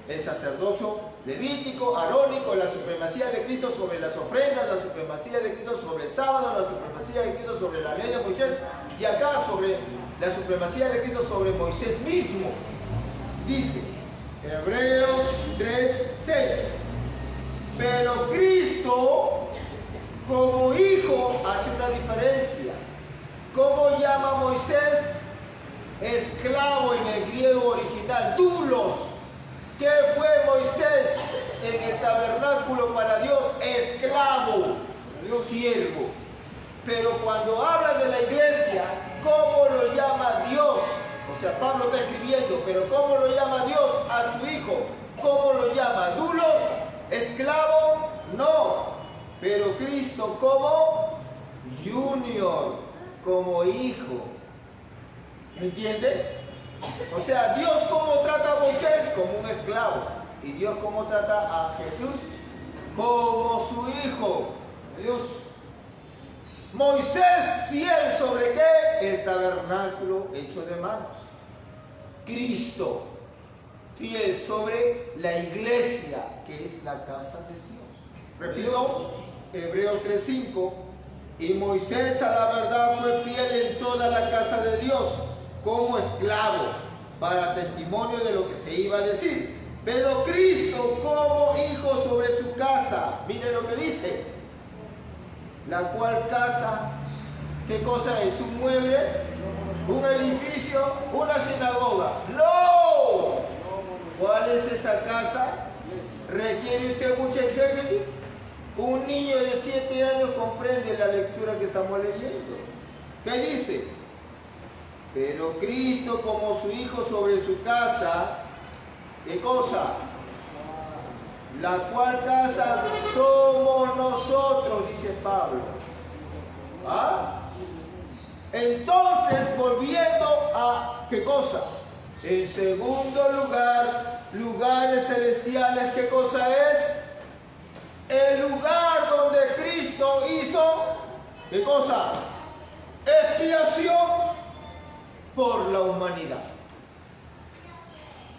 el sacerdocio levítico, arónico, la supremacía de Cristo sobre las ofrendas, la supremacía de Cristo sobre el sábado, la supremacía de Cristo sobre la ley de Moisés, y acá sobre la supremacía de Cristo sobre Moisés mismo. Dice Hebreos 3:6, pero Cristo como hijo hace una diferencia. ¿Cómo llama a Moisés? Esclavo en el griego original, doulos. ¿Qué fue Moisés en el tabernáculo para Dios? Esclavo, Dios siervo. Pero cuando habla de la iglesia, ¿cómo lo llama Dios? O sea, Pablo está escribiendo, pero ¿cómo lo llama Dios a su hijo? ¿Cómo lo llama? ¿Doulos? ¿Esclavo? No. Pero Cristo como junior, como hijo. ¿Me entiende? O sea, Dios cómo trata a Moisés como un esclavo. Y Dios cómo trata a Jesús como su hijo. Dios. Moisés fiel sobre qué? El tabernáculo hecho de manos. Cristo fiel sobre la iglesia, que es la casa de Dios. Repito, Hebreos 3:5. Y Moisés a la verdad fue fiel en toda la casa de Dios, como esclavo, para testimonio de lo que se iba a decir. Pero Cristo como hijo sobre su casa. Mire lo que dice. La cual casa, ¿qué cosa es? ¿Un mueble? ¿Un edificio? ¿Una sinagoga? ¡No! ¿Cuál es esa casa? ¿Requiere usted mucha exégesis? Un niño de 7 años comprende la lectura que estamos leyendo. ¿Qué dice? Pero Cristo como su hijo sobre su casa, ¿qué cosa? La cual casa somos nosotros, dice Pablo. ¿Ah? Entonces, volviendo a, ¿qué cosa? En segundo lugar, lugares celestiales, ¿qué cosa es? El lugar donde Cristo hizo, ¿qué cosa? Expiación por la humanidad.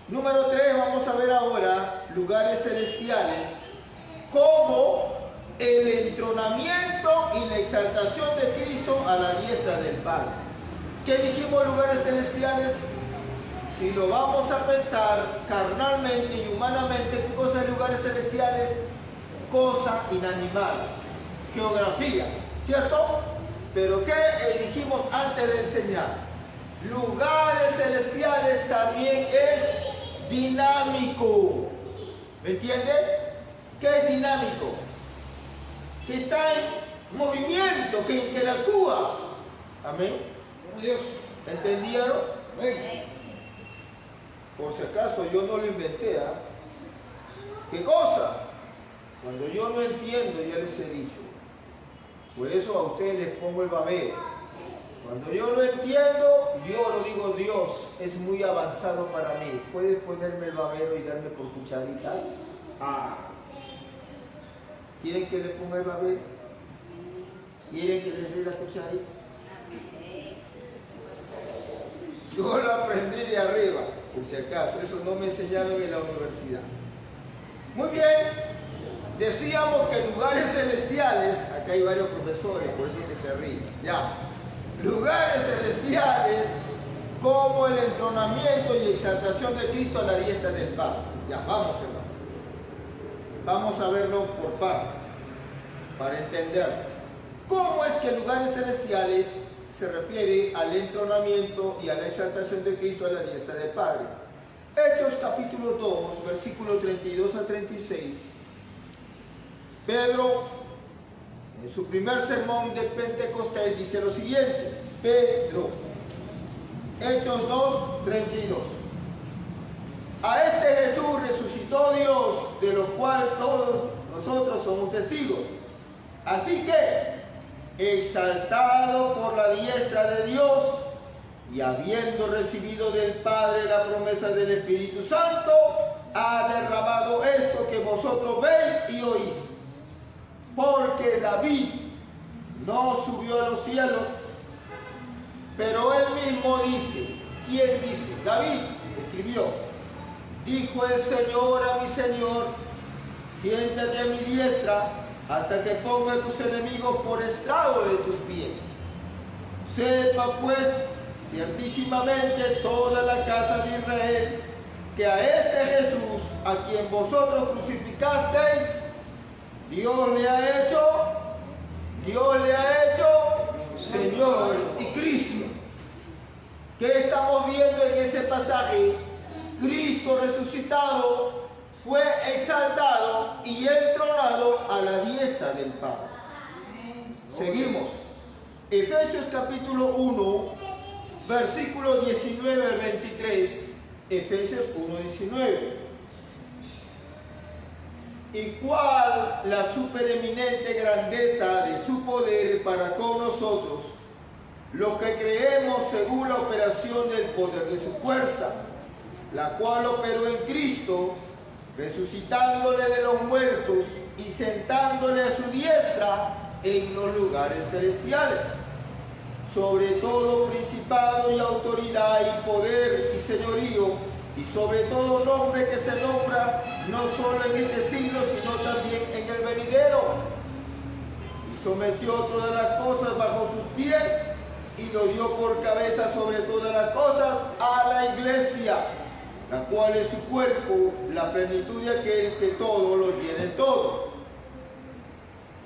Número 3, vamos a ver ahora lugares celestiales como el entronamiento y la exaltación de Cristo a la diestra del Padre. ¿Qué dijimos lugares celestiales? Si lo vamos a pensar carnalmente y humanamente, ¿qué cosa es lugares celestiales? Cosa inanimada, geografía, ¿cierto? Pero ¿qué dijimos antes de enseñar? Lugares celestiales también es dinámico. ¿Me entiende? Que es dinámico, que está en movimiento, que interactúa. Amén. Dios. ¿Entendieron? Amén. Por si acaso yo no lo inventé, ¿ah? ¿Qué cosa? Cuando yo no entiendo, ya les he dicho. Por eso a ustedes les pongo el babero. Cuando yo no entiendo, lloro, digo, Dios, es muy avanzado para mí. ¿Puedes ponerme el babero y darme por cucharitas? Ah. ¿Quieren que le ponga el babero? ¿Quieren que les dé las cucharitas? Yo lo aprendí de arriba, por si acaso. Eso no me enseñaron en la universidad. Muy bien. Decíamos que lugares celestiales, acá hay varios profesores, por eso que se ríen. Ya. Lugares celestiales como el entronamiento y exaltación de Cristo a la diestra del Padre. Ya, vamos hermano. Vamos a verlo por partes, para entenderlo. ¿Cómo es que lugares celestiales se refiere al entronamiento y a la exaltación de Cristo a la diestra del Padre? Hechos capítulo 2, versículo 32 al 36. Pedro, en su primer sermón de Pentecostés, dice lo siguiente. Pedro, Hechos 2, 32. A este Jesús resucitó Dios, de lo cual todos nosotros somos testigos. Así que, exaltado por la diestra de Dios, y habiendo recibido del Padre la promesa del Espíritu Santo, ha derramado esto que vosotros veis y oís. Porque David no subió a los cielos, pero él mismo dice. ¿Quién dice? David escribió: dijo el Señor a mi Señor, siéntate a mi diestra hasta que ponga a tus enemigos por estrado de tus pies. Sepa pues ciertísimamente toda la casa de Israel que a este Jesús, a quien vosotros crucificasteis, Dios le ha hecho Señor y Cristo. ¿Qué estamos viendo en ese pasaje? Cristo resucitado fue exaltado y entronado a la diestra del Padre. Seguimos. Efesios capítulo 1, versículo 19 al 23. Efesios 1, 19. Y cuál la supereminente grandeza de su poder para con nosotros, los que creemos según la operación del poder de su fuerza, la cual operó en Cristo, resucitándole de los muertos y sentándole a su diestra en los lugares celestiales, sobre todo principado y autoridad y poder y señorío, y sobre todo nombre que se nombra no solo en este siglo, sino también en el venidero. Y sometió todas las cosas bajo sus pies y lo dio por cabeza sobre todas las cosas a la iglesia, la cual es su cuerpo, la plenitud de aquel que todo lo llena en todo.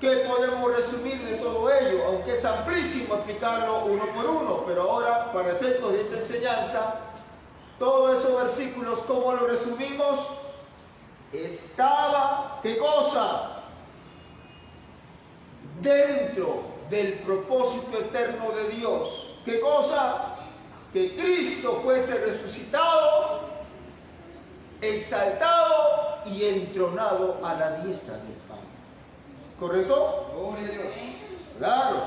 ¿Qué podemos resumir de todo ello? Aunque es amplísimo explicarlo uno por uno, pero ahora, para efectos de esta enseñanza, todos esos versículos, ¿cómo lo resumimos? Estaba, ¿qué cosa? Dentro del propósito eterno de Dios. ¿Qué cosa? Que Cristo fuese resucitado, exaltado y entronado a la diestra del Padre. ¿Correcto? Gloria a Dios. Claro.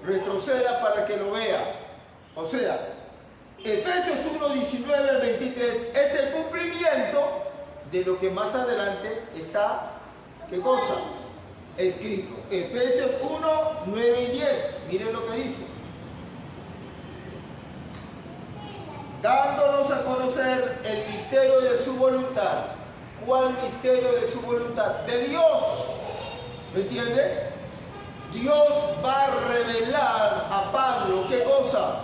Retroceda para que lo vea. O sea, Efesios 1, 19 al 23 es el cumplimiento de lo que más adelante está, ¿qué cosa? Escrito. Efesios 1, 9 y 10. Miren lo que dice. Dándonos a conocer el misterio de su voluntad. ¿Cuál misterio de su voluntad? De Dios. ¿Me entiende? Dios va a revelar a Pablo, ¿qué cosa?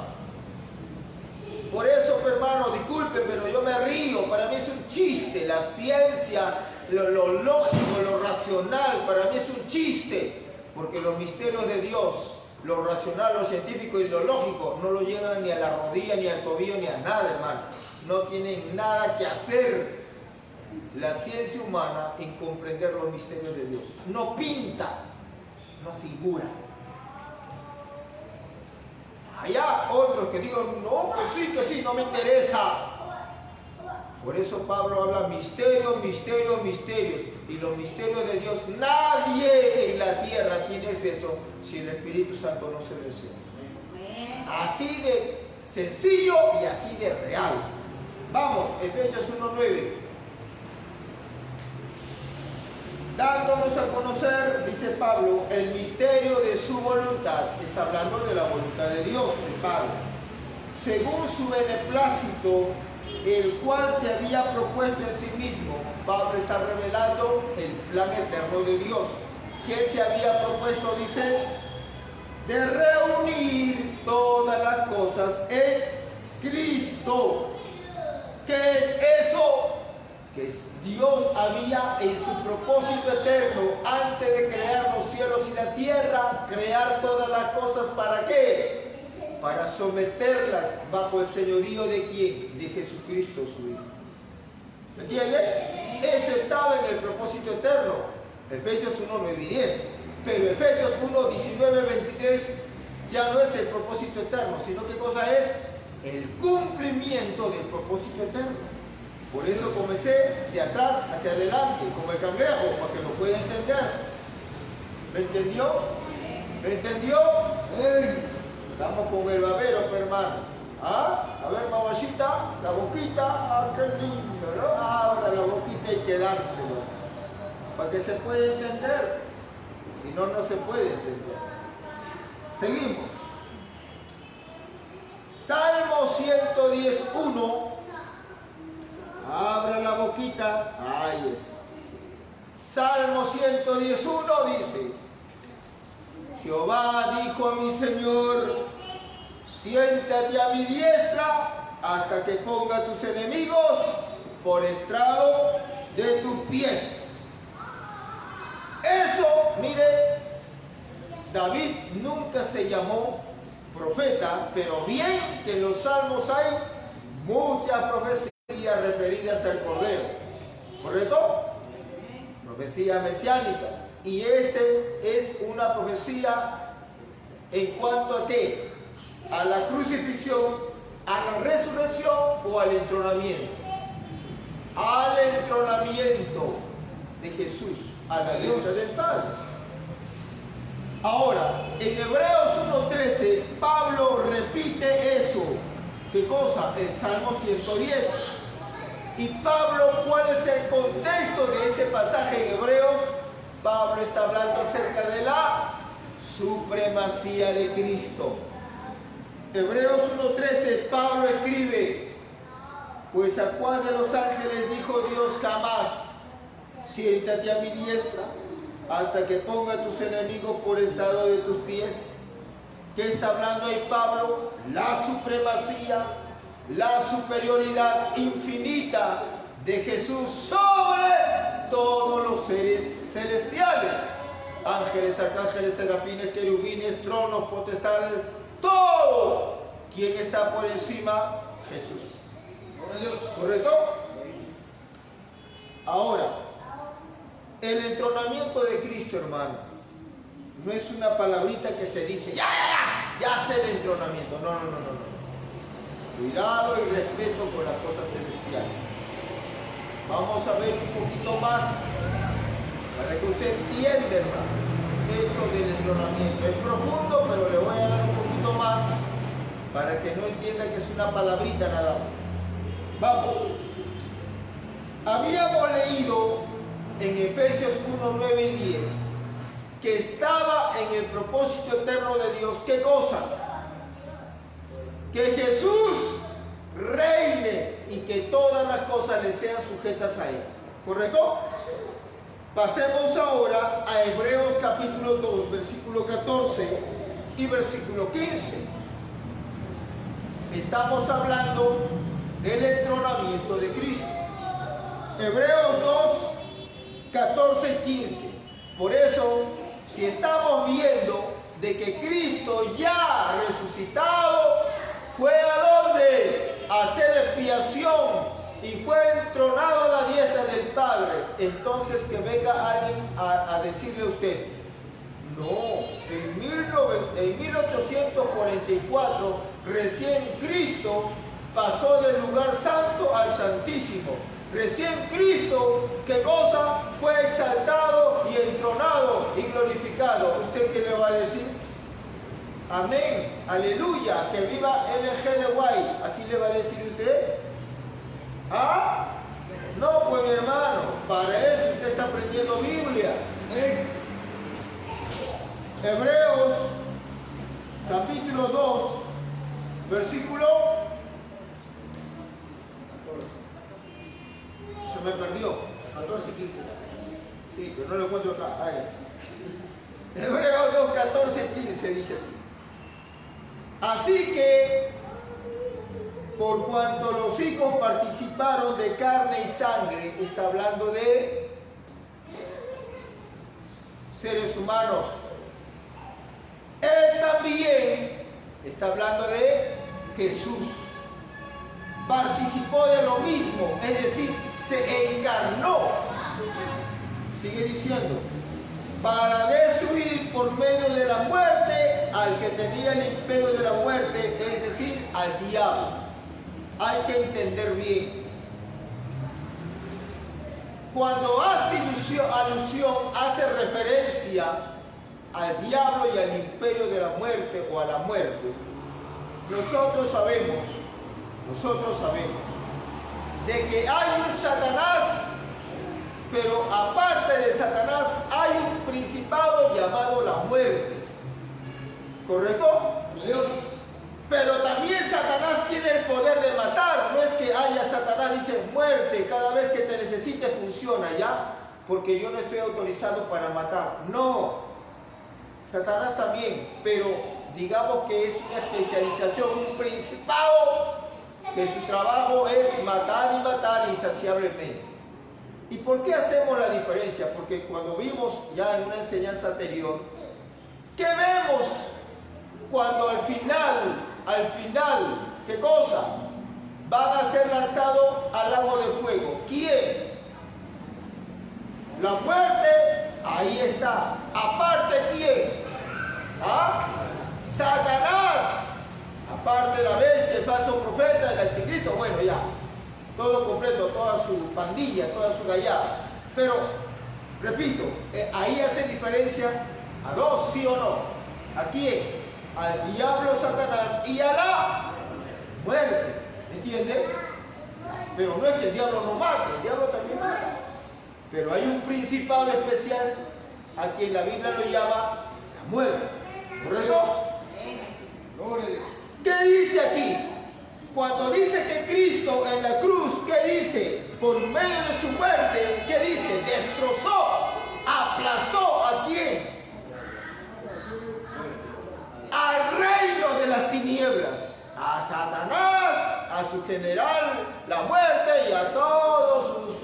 Por eso, hermano, disculpe, pero yo me río. Para mí es un chiste. La ciencia, lo lógico, lo racional, para mí es un chiste. Porque los misterios de Dios, lo racional, lo científico y lo lógico, no lo llegan ni a la rodilla, ni al tobillo, ni a nada, hermano. No tienen nada que hacer. la ciencia humana en comprender los misterios de Dios. No pinta, no figura. Allá otros que digan, no, que sí, no me interesa. Por eso Pablo habla misterios, misterios, misterios. Y los misterios de Dios, nadie en la tierra tiene acceso si el Espíritu Santo no se lo enseña. Así de sencillo y así de real. Vamos, Efesios 1:9. Dándonos a conocer, dice Pablo, el misterio de su voluntad. Está hablando de la voluntad de Dios, el Padre. Según su beneplácito, el cual se había propuesto en sí mismo. Pablo está revelando el plan eterno de Dios. ¿Qué se había propuesto? Dice, de reunir todas las cosas en Cristo. ¿Qué es eso? Que Dios había en su propósito eterno, antes de crear los cielos y la tierra, crear todas las cosas. ¿Para qué? Para someterlas bajo el señorío de ¿quién? De Jesucristo, su Hijo. ¿Me entiendes? Eso estaba en el propósito eterno. Efesios 1, 9 y 10. Pero Efesios 1, 19, 23 ya no es el propósito eterno, sino ¿qué cosa es? El cumplimiento del propósito eterno. Por eso comencé de atrás hacia adelante, como el cangrejo, para que lo pueda entender. ¿Me entendió? ¿Me entendió? ¡Ey! Estamos con el babero, hermano. ¿Ah? A ver, mamachita, la boquita. ¡Ah, qué lindo! ¿No? Abra la boquita y quedárselo. Para que se pueda entender. Si no, no se puede entender. Seguimos. Salmo 110:1. Abra la boquita. Ahí está. Salmo 110:1 dice: Jehová dijo a mi Señor, siéntate a mi diestra hasta que ponga a tus enemigos por estrado de tus pies. Eso, mire, David nunca se llamó profeta, pero bien que en los salmos hay muchas profecías referidas al Cordero. ¿Correcto? Profecías mesiánicas. Y este es una profecía en cuanto a qué? A la crucifixión, a la resurrección o al entronamiento. Al entronamiento de Jesús a la diestra del Padre. Ahora, en Hebreos 1:13, Pablo repite eso. ¿Qué cosa? El Salmo 110. Y Pablo, ¿cuál es el contexto de ese pasaje en Hebreos? Pablo está hablando acerca de la supremacía de Cristo. Hebreos 1:13, Pablo escribe: pues a cuál de los ángeles dijo Dios jamás, siéntate a mi diestra hasta que ponga a tus enemigos por estrado de tus pies. ¿Qué está hablando ahí Pablo? La supremacía, la superioridad infinita de Jesús sobre todos los seres celestiales, ángeles, arcángeles, serafines, querubines, tronos, potestades, todo. ¿Quién está por encima? Jesús. ¿Correcto? Ahora, el entronamiento de Cristo, hermano, no es una palabrita que se dice, ya sé el entronamiento. No. Cuidado y respeto con las cosas celestiales. Vamos a ver un poquito más para que usted entienda, hermano, esto del entronamiento. Es profundo, pero le voy a dar un poquito más para que no entienda que es una palabrita nada más. Vamos. Habíamos leído en Efesios 1, 9 y 10 que estaba en el propósito eterno de Dios. ¿Qué cosa? Que Jesús reine y que todas las cosas le sean sujetas a Él. ¿Correcto? Pasemos ahora a Hebreos capítulo 2, versículo 14 y versículo 15. Estamos hablando del entronamiento de Cristo. Hebreos 2, 14 y 15. Por eso, si estamos viendo de que Cristo ya resucitado fue a donde a hacer expiación y fue entronado a la diestra del Padre, entonces que venga alguien a decirle a usted, no, en 1844 recién Cristo pasó del lugar santo al santísimo. Recién Cristo, ¿qué cosa? Fue exaltado y entronado y glorificado. ¿Usted qué le va a decir? Amén, aleluya, que viva LG de Guay. ¿Así le va a decir usted? ¿Ah? No, pues mi hermano, para eso usted está aprendiendo Biblia. Hebreos, capítulo 2, versículo... Se me perdió. 14 y 15. Sí, pero no lo encuentro acá. Ahí está. Hebreos 2, 14 y 15 dice así. Así que, por cuanto los hijos participaron de carne y sangre, está hablando de seres humanos. Él también está hablando de Jesús. Participó de lo mismo, es decir, se encarnó. Sigue diciendo, para destruir por medio de la muerte al que tenía el imperio de la muerte, es decir, al diablo. Hay que entender bien. Cuando hace alusión, hace referencia al diablo y al imperio de la muerte o a la muerte, nosotros sabemos de que hay un Satanás, pero aparte de Satanás hay un principado llamado la muerte. ¿Correcto? Dios. Pero también Satanás tiene el poder de matar. No es que haya Satanás, dice muerte, cada vez que te necesite funciona, ¿ya? Porque yo no estoy autorizado para matar. No. Satanás también, pero digamos que es una especialización, un principado que su trabajo es matar y matar insaciablemente. ¿Y por qué hacemos la diferencia? Porque cuando vimos ya en una enseñanza anterior, ¿qué vemos cuando al final, qué cosa? Van a ser lanzados al lago de fuego. ¿Quién? La muerte, ahí está. Aparte, ¿quién? ¿Ah? Satanás. Aparte la bestia, el falso profeta, el anticristo, bueno ya, todo completo, toda su pandilla, toda su gallada. Pero, repito, ahí hace diferencia a dos, ¿sí o no? ¿A quién? Al diablo Satanás y a la muerte, ¿entiende? Pero no es que el diablo no mate, el diablo también mata. Pero hay un principado especial a quien la Biblia lo llama la muerte, ¿correcto? Gloria a Dios. ¿Qué dice aquí? Cuando dice que Cristo en la cruz, ¿qué dice? Por medio de su muerte, ¿qué dice? Destrozó, aplastó ¿a quién? Al reino de las tinieblas, a Satanás, a su general, la muerte y a todos sus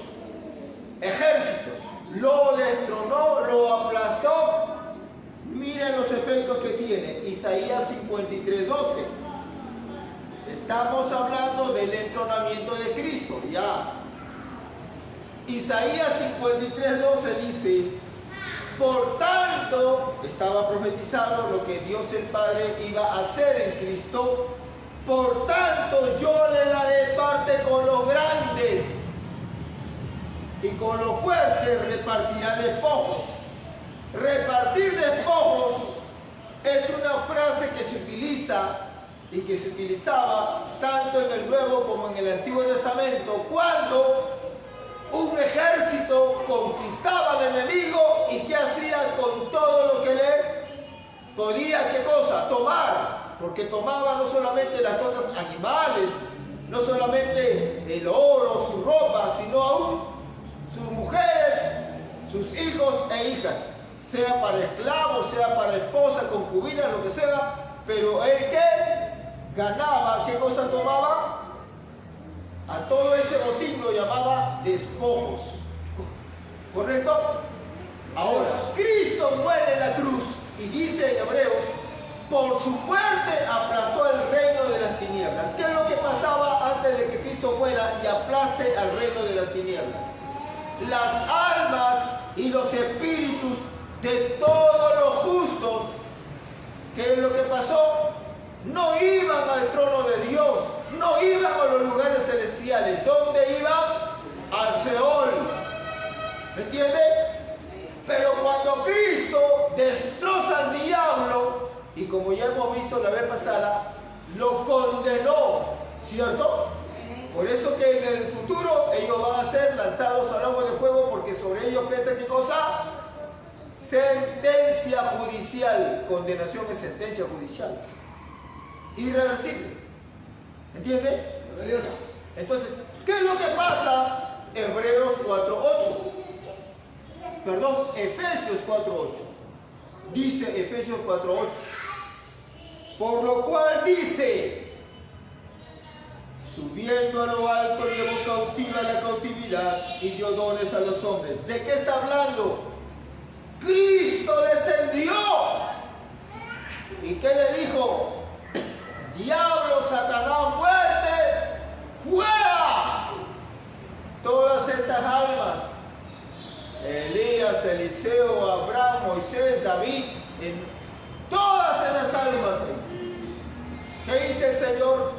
ejércitos. Lo destronó, lo aplastó. Miren los efectos que tiene. Isaías 53:12. Estamos hablando del entronamiento de Cristo, ya. Isaías 53:12 dice, por tanto, estaba profetizado lo que Dios el Padre iba a hacer en Cristo, por tanto yo le daré parte con los grandes y con los fuertes repartirá despojos. Repartir despojos es una frase que se utiliza y que se utilizaba tanto en el Nuevo como en el Antiguo Testamento cuando un ejército conquistaba al enemigo y ¿qué hacía con todo lo que le podía, qué cosa? Tomar, porque tomaba no solamente las cosas animales, no solamente el oro, su ropa, sino aún sus mujeres, sus hijos e hijas, sea para esclavos, sea para esposas, concubinas, lo que sea, pero el que ganaba, ¿qué cosa tomaba? A todo ese botín lo llamaba despojos. ¿Correcto? Ahora, Cristo muere en la cruz y dice en Hebreos, por su muerte aplastó el reino de las tinieblas. ¿Qué es lo que pasaba antes de que Cristo muera y aplaste al reino de las tinieblas? las almas y los espíritus de todos los justos. ¿Qué es lo que pasó? No iban al trono de Dios, no iban a los lugares celestiales. ¿Dónde iban? Al Seol. ¿Me entiende? Pero cuando Cristo destroza al diablo, y como ya hemos visto la vez pasada, lo condenó, ¿cierto? Por eso que en el futuro ellos van a ser lanzados al lago de fuego, porque sobre ellos pesa ¿qué cosa? Sentencia judicial. Condenación es sentencia judicial. Irreversible. ¿Entiende? Entonces, ¿qué es lo que pasa? Hebreos 4:8. Perdón, Efesios 4:8. Dice Efesios 4:8. Por lo cual dice: subiendo a lo alto llevó cautiva la cautividad y dio dones a los hombres. ¿De qué está hablando? Cristo descendió. ¿Y qué le dijo? Diablo, Satanás, muerte, fuera. Todas estas almas, Elías, Eliseo, Abraham, Moisés, David, en todas esas almas, ¿qué dice el Señor?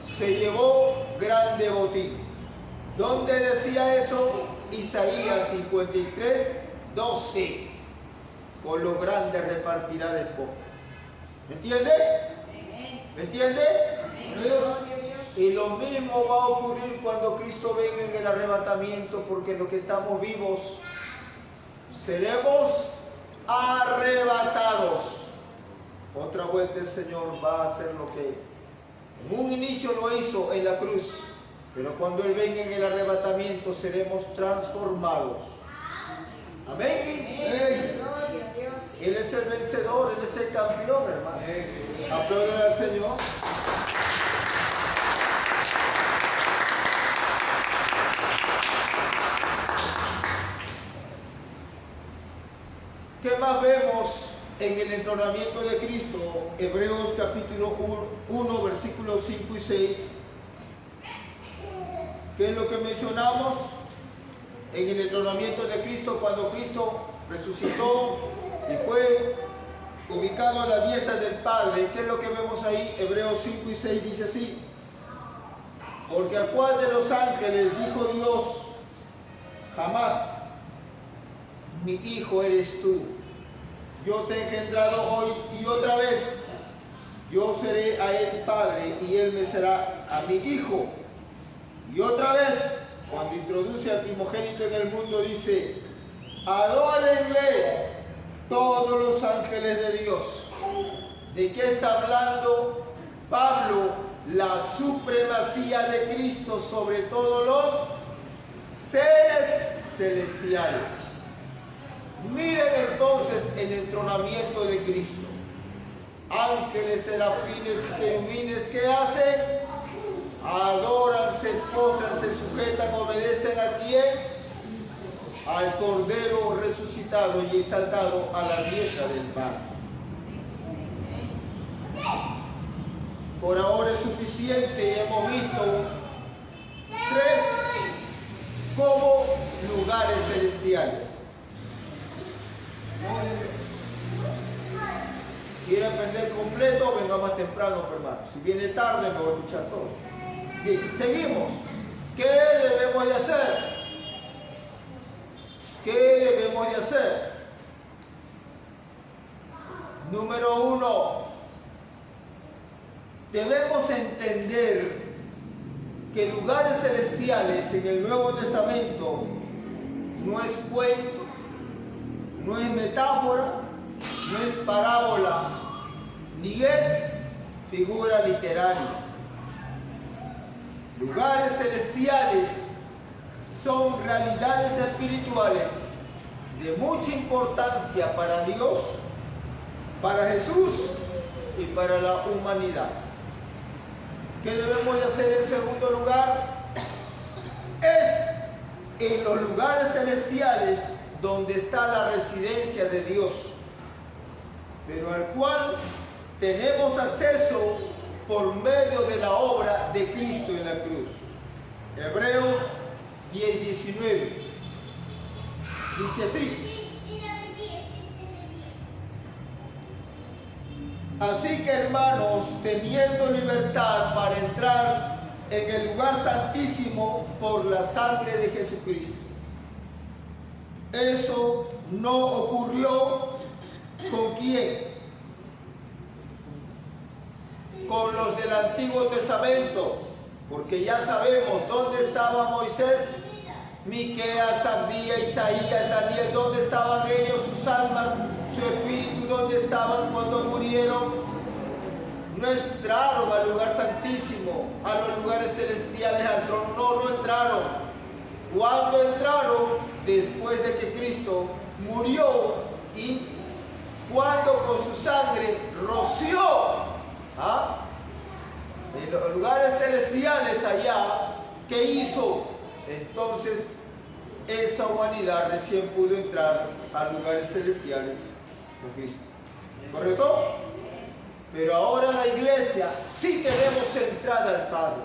Se llevó grande botín. ¿Dónde decía eso? Isaías 53:12. Con lo grande repartirá despojo. ¿Me entiende? ¿Me entiende? Y lo mismo va a ocurrir cuando Cristo venga en el arrebatamiento, porque los que estamos vivos seremos arrebatados. Otra vuelta el Señor va a hacer lo que en un inicio lo hizo en la cruz, pero cuando Él venga en el arrebatamiento seremos transformados. Amén. Gloria a Dios. Él es el vencedor, Él es el campeón, hermano. Aplaudan al Señor. ¿Qué más vemos en el entronamiento de Cristo? Hebreos capítulo 1, versículos 5 y 6. ¿Qué es lo que mencionamos? En el entronamiento de Cristo, cuando Cristo resucitó y fue ubicado a la diestra del Padre. ¿Qué es lo que vemos ahí? Hebreos 5 y 6 dice así: porque a cuál de los ángeles dijo Dios jamás: mi hijo eres tú, yo te he engendrado hoy y otra vez, yo seré a él padre y él me será a mi hijo. Y otra vez, cuando introduce al primogénito en el mundo, dice: adórenle todos los ángeles de Dios. ¿De qué está hablando Pablo? La supremacía de Cristo sobre todos los seres celestiales. Miren entonces el entronamiento de Cristo. Ángeles, serafines y querubines, ¿qué hacen? Adoran, se postran, se sujetan, obedecen a quién? Al Cordero resucitado y exaltado a la diestra del Padre. Por ahora es suficiente. Hemos visto 3 como lugares celestiales. ¿Quiere aprender completo? Venga más temprano, hermano. Si viene tarde, no va a escuchar todo. Bien, seguimos. ¿Qué debemos de hacer? ¿Qué debemos de hacer? Número 1. Debemos entender que lugares celestiales en el Nuevo Testamento no es cuento, no es metáfora, no es parábola, ni es figura literaria. Lugares celestiales son realidades espirituales de mucha importancia para Dios, para Jesús y para la humanidad. ¿Qué debemos de hacer en segundo lugar? Es en los lugares celestiales donde está la residencia de Dios, pero al cual tenemos acceso por medio de la obra de Cristo en la cruz. Hebreos 10:19. Dice así. Así que hermanos, teniendo libertad para entrar en el lugar santísimo por la sangre de Jesucristo. Eso no ocurrió ¿con quién? Con los del Antiguo Testamento, porque ya sabemos dónde estaba Moisés, Miqueas, Abdías, Isaías, Daniel, dónde estaban ellos, sus almas, su espíritu, dónde estaban cuando murieron. No entraron al lugar santísimo, a los lugares celestiales, al trono, no entraron. Cuando entraron, después de que Cristo murió y cuando con su sangre roció en los lugares celestiales allá, ¿qué hizo? Entonces esa humanidad recién pudo entrar a lugares celestiales con Cristo. ¿Correcto? Pero ahora la iglesia sí tenemos entrada al Padre.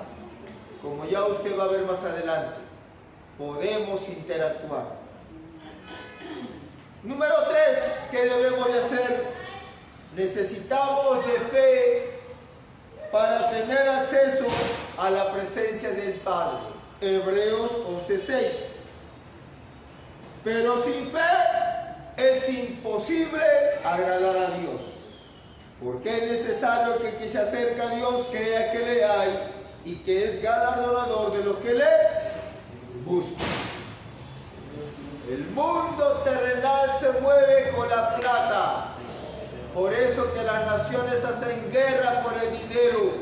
Como ya usted va a ver más adelante, podemos interactuar. Número 3, ¿qué debemos de hacer? Necesitamos de fe para tener acceso a la presencia del Padre. Hebreos 11:6. Pero sin fe es imposible agradar a Dios. Porque es necesario que el que se acerca a Dios crea que le hay y que es galardonador de los que le buscan. El mundo terrenal se mueve con la plata. Por eso que las naciones hacen guerra por el dinero.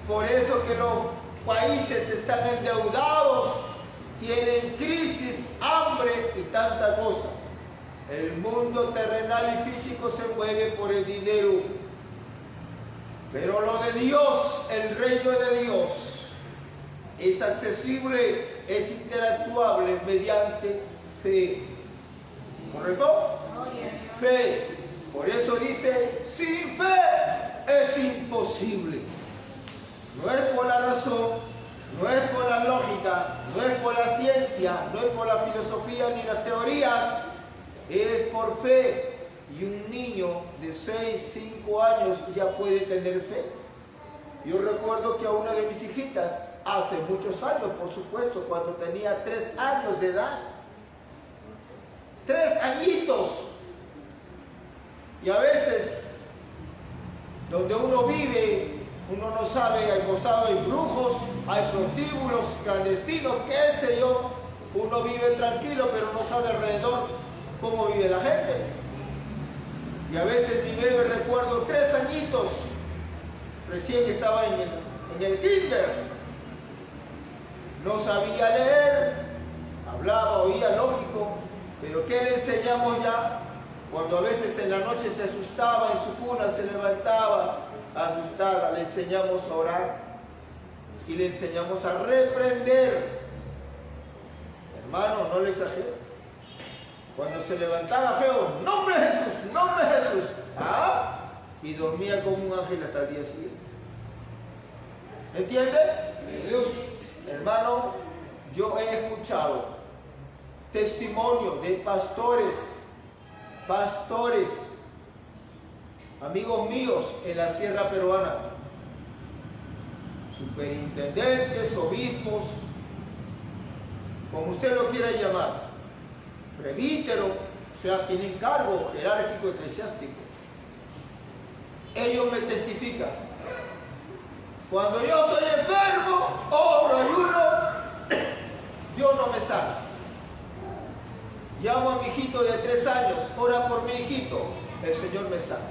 Por eso que los países están endeudados, tienen crisis, hambre y tanta cosa. El mundo terrenal y físico se mueve por el dinero. Pero lo de Dios, el reino de Dios, es accesible, es interactuable mediante fe. ¿Correcto? Fe. Por eso dice, sin fe es imposible. No es por la razón, no es por la lógica, no es por la ciencia, no es por la filosofía ni las teorías, es por fe. Y un niño de 6, 5 años ya puede tener fe. Yo recuerdo que a una de mis hijitas, hace muchos años, por supuesto, cuando tenía 3 años de edad, 3 añitos, y a veces, donde uno vive, uno no sabe, al costado hay brujos, hay prostíbulos, clandestinos, qué sé yo, uno vive tranquilo, pero no sabe alrededor cómo vive la gente. Y a veces mi bebé, recuerdo, 3 añitos, recién estaba en el kinder, no sabía leer, hablaba, oía, lógico, pero ¿qué le enseñamos ya? Cuando a veces en la noche se asustaba en su cuna, se levantaba asustada, le enseñamos a orar y le enseñamos a reprender. Hermano, no le exagero. Cuando se levantaba feo, ¡nombre de Jesús! ¡Nombre de Jesús! ¿Ah? Y dormía como un ángel hasta el día siguiente. ¿Entiende? Dios. Hermano, yo he escuchado testimonio de pastores, amigos míos en la sierra peruana, superintendentes, obispos, como usted lo quiera llamar, presbítero, o sea, tienen cargo jerárquico eclesiástico. Ellos me testifican. Cuando yo estoy enfermo, oro, ayuno, Dios no me sana. Llamo a mi hijito de 3 años, ora por mi hijito, el Señor me sana.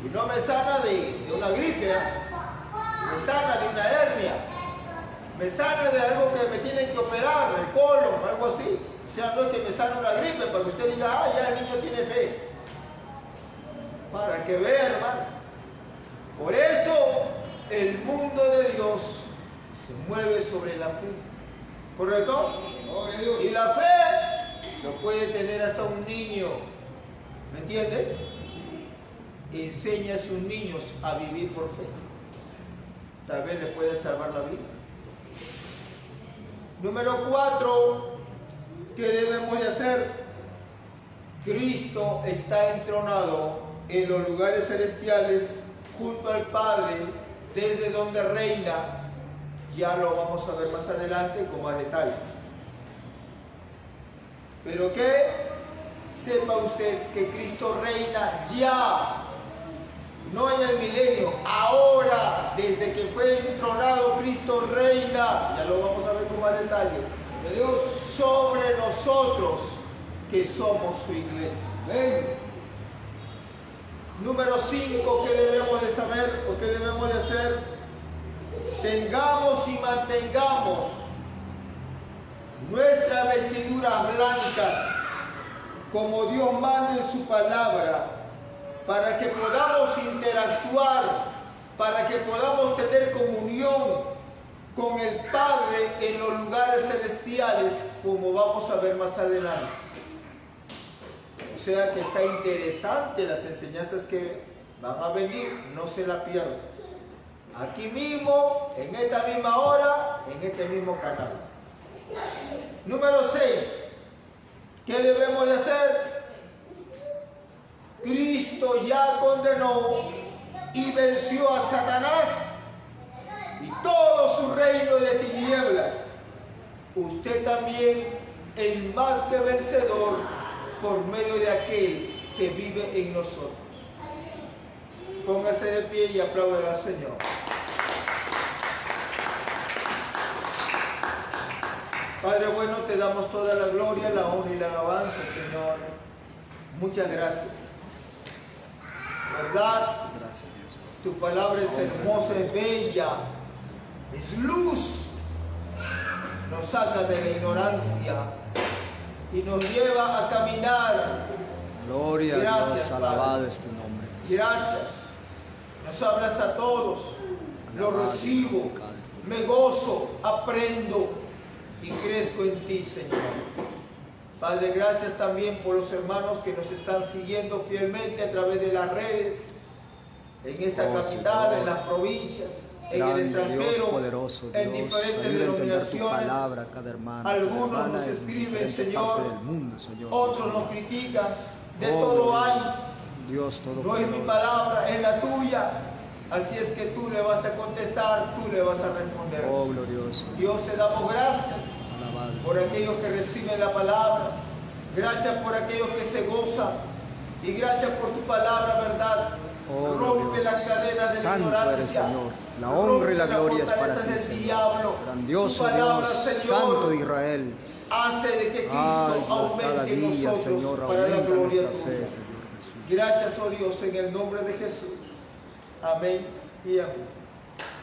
Y no me sana de una gripe, me sana de una hernia, me sana de algo que me tienen que operar, el colon, algo así. O sea, no es que me sana una gripe para que usted diga, ah, ya el niño tiene fe. Para que vea, hermano. Por eso el mundo de Dios se mueve sobre la fe. ¿Correcto? Y la fe lo puede tener hasta un niño. ¿Me entiende? Enseña a sus niños a vivir por fe. Tal vez le puede salvar la vida. Número 4, ¿qué debemos de hacer? Cristo está entronado en los lugares celestiales junto al Padre, desde donde reina. Ya lo vamos a ver más adelante con más detalle. Pero que sepa usted que Cristo reina ya, no en el milenio, ahora, desde que fue entronado, Cristo reina, ya lo vamos a ver con más detalle, de Dios sobre nosotros, que somos su iglesia. Amén. Número 5, ¿qué debemos de saber o qué debemos de hacer? Tengamos y mantengamos nuestras vestiduras blancas, como Dios manda en su palabra, para que podamos interactuar, para que podamos tener comunión con el Padre en los lugares celestiales, como vamos a ver más adelante. O sea que está interesante las enseñanzas que van a venir, no se la pierdan. Aquí mismo, en esta misma hora, en este mismo canal. Número 6. ¿Qué debemos de hacer? Cristo ya condenó y venció a Satanás y todo su reino de tinieblas. Usted también es más que vencedor por medio de aquel que vive en nosotros. Póngase de pie y aplaude al Señor. Padre bueno, te damos toda la gloria, la honra y la alabanza, Señor. Muchas gracias. ¿Verdad? Gracias, Dios. Tu palabra es hermosa, es bella, es luz. Nos saca de la ignorancia y nos lleva a caminar. Gloria a Gracias, Dios, alabado Padre. es tu nombre. Gracias. Nos hablas a todos. Lo Alabado y recibo. glorificado es tu nombre. Me gozo, aprendo y crezco en ti, Señor. Padre, gracias también por los hermanos que nos están siguiendo fielmente a través de las redes, en esta capital, Señor, en las provincias, en grande el extranjero, Dios, poderoso en Dios, diferentes ayuda a entender tu denominaciones. palabra a cada hermano, Algunos cada hermana nos en escriben, diferente Señor, parte del mundo, Señor. otros nos critican, de Oh, todo gloria. hay. Dios No es mi todopoderoso. palabra, es la tuya. Así es que tú le vas a contestar, tú le vas a responder. Oh, glorioso. Dios, te damos gracias Alabado es por aquellos que reciben la palabra. Gracias por aquellos que se gozan. Y gracias por tu palabra, ¿verdad? Oh, Rompe Dios. las cadenas de la Santo ignorancia. eres, Señor. La honra y la Rompe gloria es las para fortalezas ti, del Señor. diablo. Grandioso Tu palabra, Dios, Señor, Santo de Israel. hace de que Cristo Ay, Dios, cada aumente en día, nosotros Señor, para la aumenta gloria nuestra fe, tuya. Señor Jesús. Gracias, oh Dios, en el nombre de Jesús. Amén y amén.